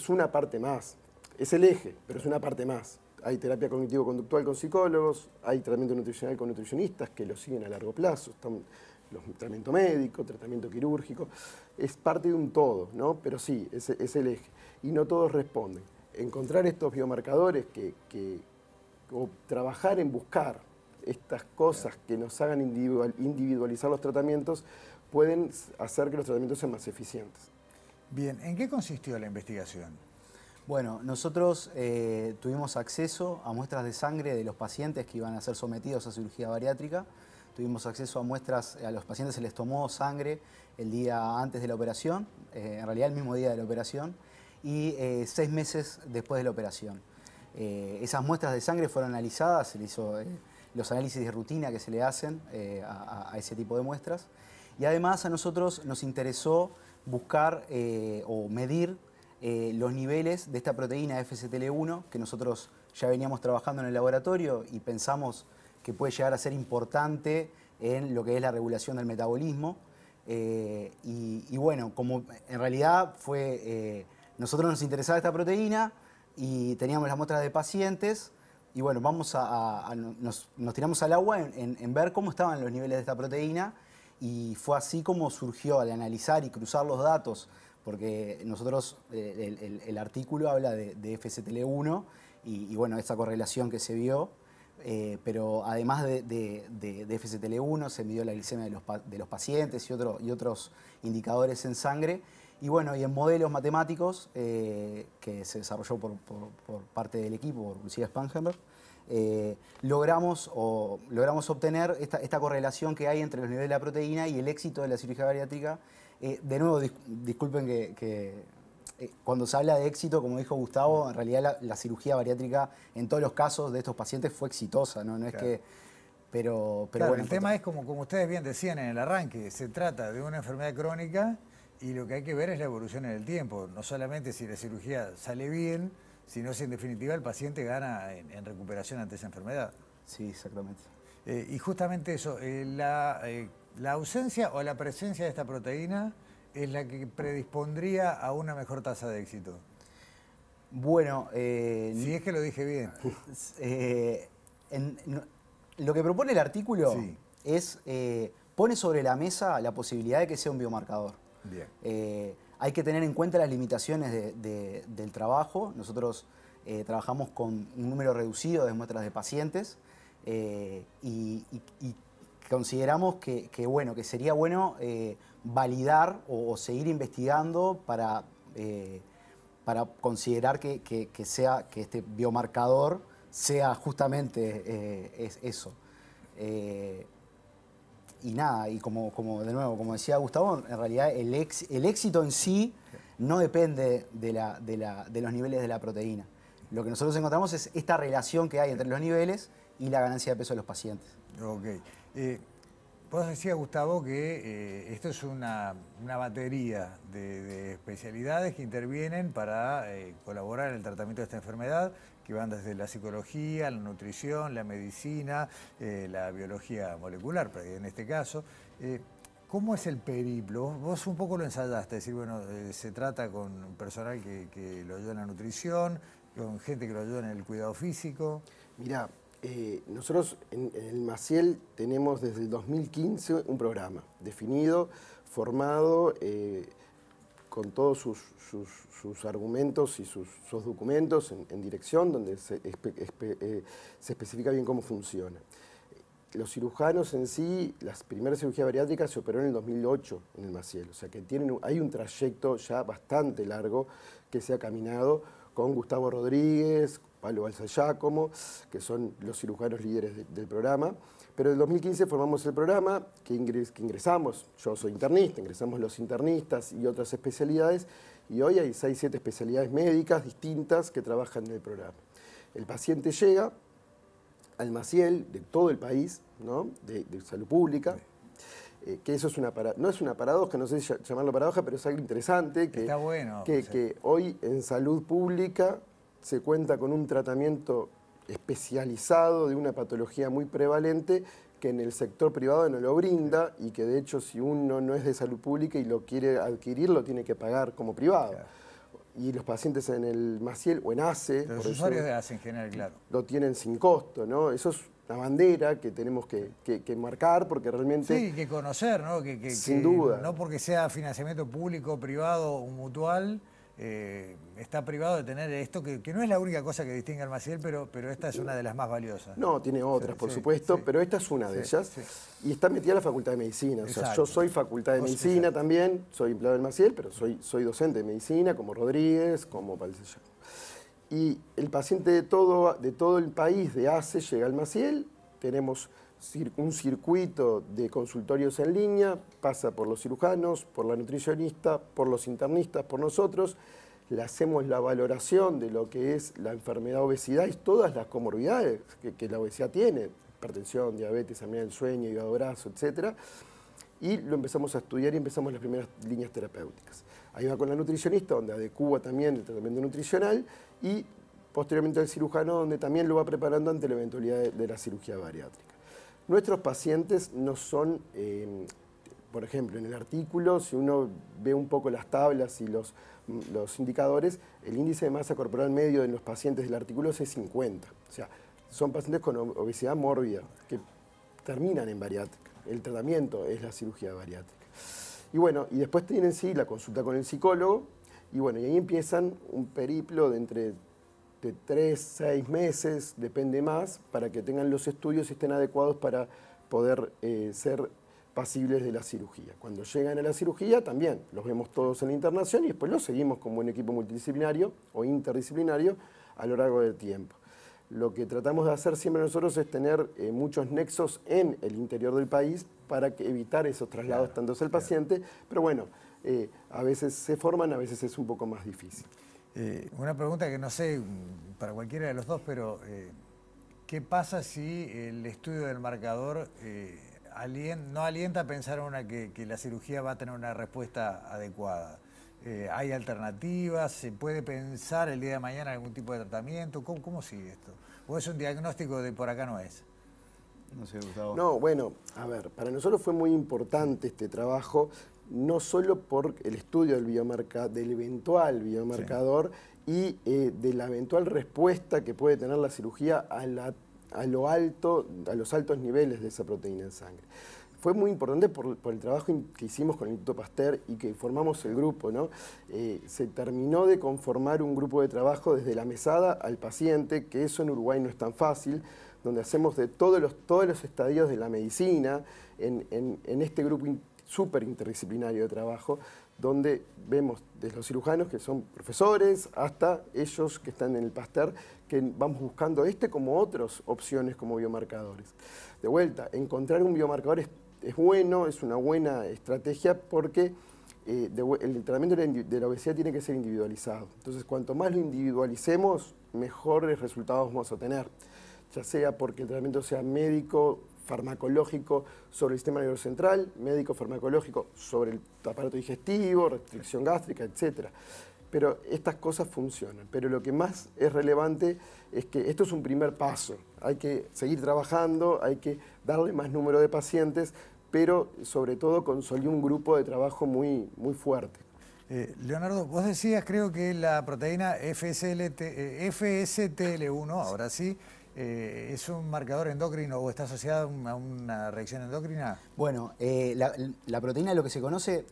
una parte más. Es el eje, pero es una parte más. Hay terapia cognitivo-conductual con psicólogos, hay tratamiento nutricional con nutricionistas que lo siguen a largo plazo, están tratamiento médico, tratamiento quirúrgico, es parte de un todo, ¿no? Pero sí, es el eje. Y no todos responden. Encontrar estos biomarcadores o trabajar en buscar estas cosas que nos hagan individualizar los tratamientos pueden hacer que los tratamientos sean más eficientes. Bien, ¿en qué consistió la investigación? Bueno, nosotros tuvimos acceso a muestras de sangre de los pacientes que iban a ser sometidos a cirugía bariátrica. Tuvimos acceso a muestras, a los pacientes se les tomó sangre el día antes de la operación, en realidad el mismo día de la operación, y 6 meses después de la operación. Esas muestras de sangre fueron analizadas, se le hizo los análisis de rutina que se le hacen a ese tipo de muestras. Y además a nosotros nos interesó buscar o medir los niveles de esta proteína FSTL1 que nosotros ya veníamos trabajando en el laboratorio y pensamos que puede llegar a ser importante en lo que es la regulación del metabolismo. Y bueno, como en realidad nosotros nos interesaba esta proteína y teníamos las muestras de pacientes y bueno, nos tiramos al agua en ver cómo estaban los niveles de esta proteína y fue así como surgió al analizar y cruzar los datos, porque nosotros, el artículo habla de FSTL1 y bueno, esa correlación que se vio, pero además de FSTL1 se midió la glicemia de los pacientes y otros indicadores en sangre. Y bueno, y en modelos matemáticos que se desarrolló por parte del equipo, por Lucía Spangenberg, logramos obtener esta correlación que hay entre los niveles de la proteína y el éxito de la cirugía bariátrica. De nuevo, disculpen que cuando se habla de éxito, como dijo Gustavo, en realidad la cirugía bariátrica en todos los casos de estos pacientes fue exitosa, ¿no? No es que... Pero claro, bueno, el tema es como ustedes bien decían en el arranque, se trata de una enfermedad crónica y lo que hay que ver es la evolución en el tiempo, no solamente si la cirugía sale bien, sino si en definitiva el paciente gana en recuperación ante esa enfermedad. Sí, exactamente. Y justamente eso, la ausencia o la presencia de esta proteína es la que predispondría a una mejor tasa de éxito. Bueno, si es que lo dije bien. Lo que propone el artículo es, pone sobre la mesa la posibilidad de que sea un biomarcador. Bien. Hay que tener en cuenta las limitaciones del trabajo. Nosotros trabajamos con un número reducido de muestras de pacientes y consideramos que sería bueno validar o seguir investigando para considerar que este biomarcador sea justamente eso. Y nada, y como decía Gustavo, en realidad el éxito en sí no depende de los niveles de la proteína. Lo que nosotros encontramos es esta relación que hay entre los niveles y la ganancia de peso de los pacientes. Ok. Vos decías, Gustavo, que esto es una batería de especialidades que intervienen para colaborar en el tratamiento de esta enfermedad, que van desde la psicología, la nutrición, la medicina, la biología molecular, en este caso. ¿Cómo es el periplo? Vos un poco lo ensayaste, es decir, bueno, se trata con personal que lo ayuda en la nutrición, con gente que lo ayuda en el cuidado físico. Mirá, nosotros en el Maciel tenemos desde el 2015 un programa definido, formado, con todos sus argumentos y sus documentos en dirección, donde se especifica bien cómo funciona. Los cirujanos en sí, las primeras cirugías bariátricas se operó en el 2008 en el Maciel, o sea que hay un trayecto ya bastante largo que se ha caminado con Gustavo Rodríguez, Pablo Balsa-Giacomo, que son los cirujanos líderes del programa. Pero en el 2015 formamos el programa, que ingresamos, yo soy internista, ingresamos los internistas y otras especialidades, y hoy hay 6, 7 especialidades médicas distintas que trabajan en el programa. El paciente llega al Maciel de todo el país, ¿no? de salud pública, que eso no es una paradoja, no sé si llamarlo paradoja, pero es algo interesante, que, está bueno, que hoy en salud pública se cuenta con un tratamiento especializado de una patología muy prevalente que en el sector privado no lo brinda y que de hecho si uno no es de salud pública y lo quiere adquirir, lo tiene que pagar como privado. Claro. Y los pacientes en el Maciel o en ACE... Los usuarios de ACE en general, claro. Lo tienen sin costo, ¿no? Eso es una bandera que tenemos que marcar porque realmente... Sí, que conocer, ¿no? Sin duda. No porque sea financiamiento público, privado o mutual... está privado de tener esto, que no es la única cosa que distingue al Maciel, pero esta es una de las más valiosas. No, tiene otras, por supuesto, pero esta es una de ellas. Y está metida en la Facultad de Medicina. O sea, yo soy Facultad de Medicina también, soy empleado del Maciel, pero soy docente de Medicina, como Rodríguez, como Palcellano. Y el paciente de todo el país de ACE llega al Maciel, tenemos un circuito de consultorios en línea, pasa por los cirujanos, por la nutricionista, por los internistas, por nosotros, le hacemos la valoración de lo que es la enfermedad obesidad y todas las comorbilidades que la obesidad tiene, hipertensión, diabetes, apnea del sueño, hígado graso, etc. Y lo empezamos a estudiar y empezamos las primeras líneas terapéuticas. Ahí va con la nutricionista, donde adecúa también el tratamiento nutricional y posteriormente al cirujano, donde también lo va preparando ante la eventualidad de la cirugía bariátrica. Nuestros pacientes no son, por ejemplo, en el artículo, si uno ve un poco las tablas y los indicadores, el índice de masa corporal medio de los pacientes del artículo es 50. O sea, son pacientes con obesidad mórbida que terminan en bariátrica. El tratamiento es la cirugía bariátrica. Y bueno, y después tienen sí la consulta con el psicólogo, y bueno, y ahí empiezan un periplo de entre 3, 6 meses, depende más, para que tengan los estudios y estén adecuados para poder ser pasibles de la cirugía. Cuando llegan a la cirugía también los vemos todos en la internación y después los seguimos como un equipo multidisciplinario o interdisciplinario a lo largo del tiempo. Lo que tratamos de hacer siempre nosotros es tener muchos nexos en el interior del país para evitar esos traslados tanto hacia el paciente, pero bueno, a veces se forman, a veces es un poco más difícil. Una pregunta que no sé para cualquiera de los dos, pero ¿qué pasa si el estudio del marcador no alienta a pensar que la cirugía va a tener una respuesta adecuada? ¿Hay alternativas? ¿Se puede pensar el día de mañana algún tipo de tratamiento? ¿Cómo sigue esto? ¿O es un diagnóstico de por acá no es? No sé, Gustavo. No, bueno, a ver, para nosotros fue muy importante este trabajo, no solo por el estudio del eventual biomarcador y de la eventual respuesta que puede tener la cirugía a los altos niveles de esa proteína en sangre. Fue muy importante por el trabajo que hicimos con el Instituto Pasteur y que formamos el grupo, ¿no? Se terminó de conformar un grupo de trabajo desde la mesada al paciente, que eso en Uruguay no es tan fácil, donde hacemos de todos los estadios de la medicina en este grupo súper interdisciplinario de trabajo, donde vemos desde los cirujanos que son profesores hasta ellos que están en el Pasteur, que vamos buscando como otras opciones como biomarcadores. De vuelta, encontrar un biomarcador es bueno, es una buena estrategia porque el tratamiento de la obesidad tiene que ser individualizado. Entonces, cuanto más lo individualicemos, mejores resultados vamos a tener, ya sea porque el tratamiento sea médico, farmacológico sobre el sistema nervioso central, médico farmacológico sobre el aparato digestivo, restricción gástrica, etc. Pero estas cosas funcionan. Pero lo que más es relevante es que esto es un primer paso. Hay que seguir trabajando, hay que darle más número de pacientes, pero sobre todo consolidar un grupo de trabajo muy fuerte. Leonardo, vos decías, creo que la proteína FSTL1, ahora sí, ¿es un marcador endocrino o está asociada a una reacción endocrina? Bueno, la proteína, lo que se conoce,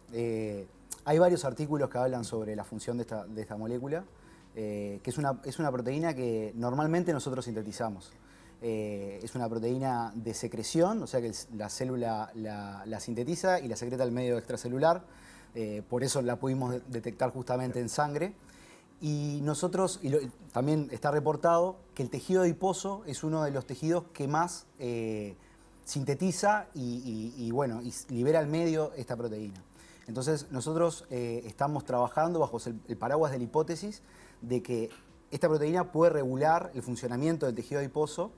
hay varios artículos que hablan sobre la función de esta molécula, que es una proteína que normalmente nosotros sintetizamos. Es una proteína de secreción, o sea que la célula la sintetiza y la secreta al medio extracelular, por eso la pudimos detectar justamente en sangre. Y nosotros, también está reportado que el tejido adiposo es uno de los tejidos que más sintetiza y libera al medio esta proteína. Entonces nosotros estamos trabajando bajo el paraguas de la hipótesis de que esta proteína puede regular el funcionamiento del tejido adiposo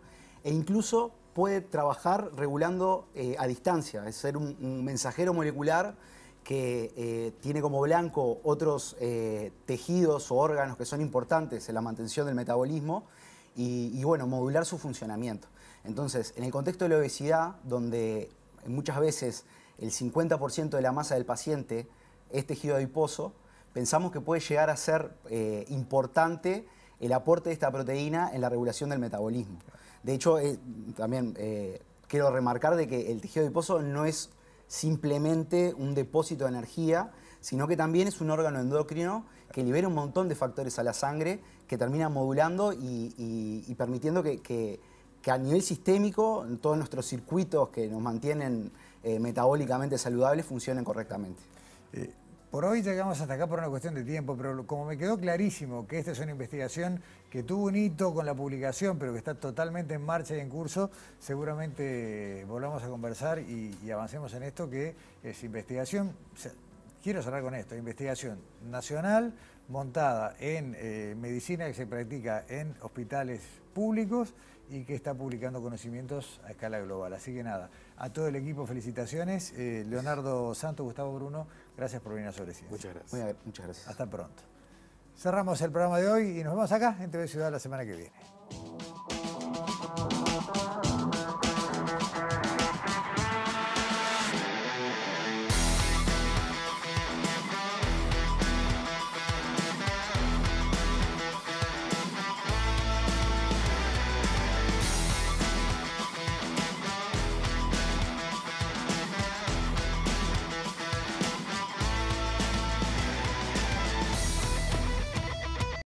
e incluso puede trabajar regulando a distancia, es ser un mensajero molecular que tiene como blanco otros tejidos o órganos que son importantes en la mantención del metabolismo y bueno, modular su funcionamiento. Entonces, en el contexto de la obesidad, donde muchas veces el 50% de la masa del paciente es tejido adiposo, pensamos que puede llegar a ser importante el aporte de esta proteína en la regulación del metabolismo. De hecho, también quiero remarcar de que el tejido adiposo no es simplemente un depósito de energía, sino que también es un órgano endocrino que libera un montón de factores a la sangre que terminan modulando y permitiendo que a nivel sistémico todos nuestros circuitos que nos mantienen metabólicamente saludables funcionen correctamente. Por hoy llegamos hasta acá por una cuestión de tiempo, pero como me quedó clarísimo que esta es una investigación que tuvo un hito con la publicación, pero que está totalmente en marcha y en curso, seguramente volvamos a conversar y avancemos en esto, que es investigación. Quiero cerrar con esto, investigación nacional montada en medicina que se practica en hospitales públicos y que está publicando conocimientos a escala global. Así que nada, a todo el equipo felicitaciones. Leonardo Santos, Gustavo Bruno, gracias por venir a Sobre Ciencia. Muchas gracias. Muchas gracias. Hasta pronto. Cerramos el programa de hoy y nos vemos acá en TV Ciudad la semana que viene.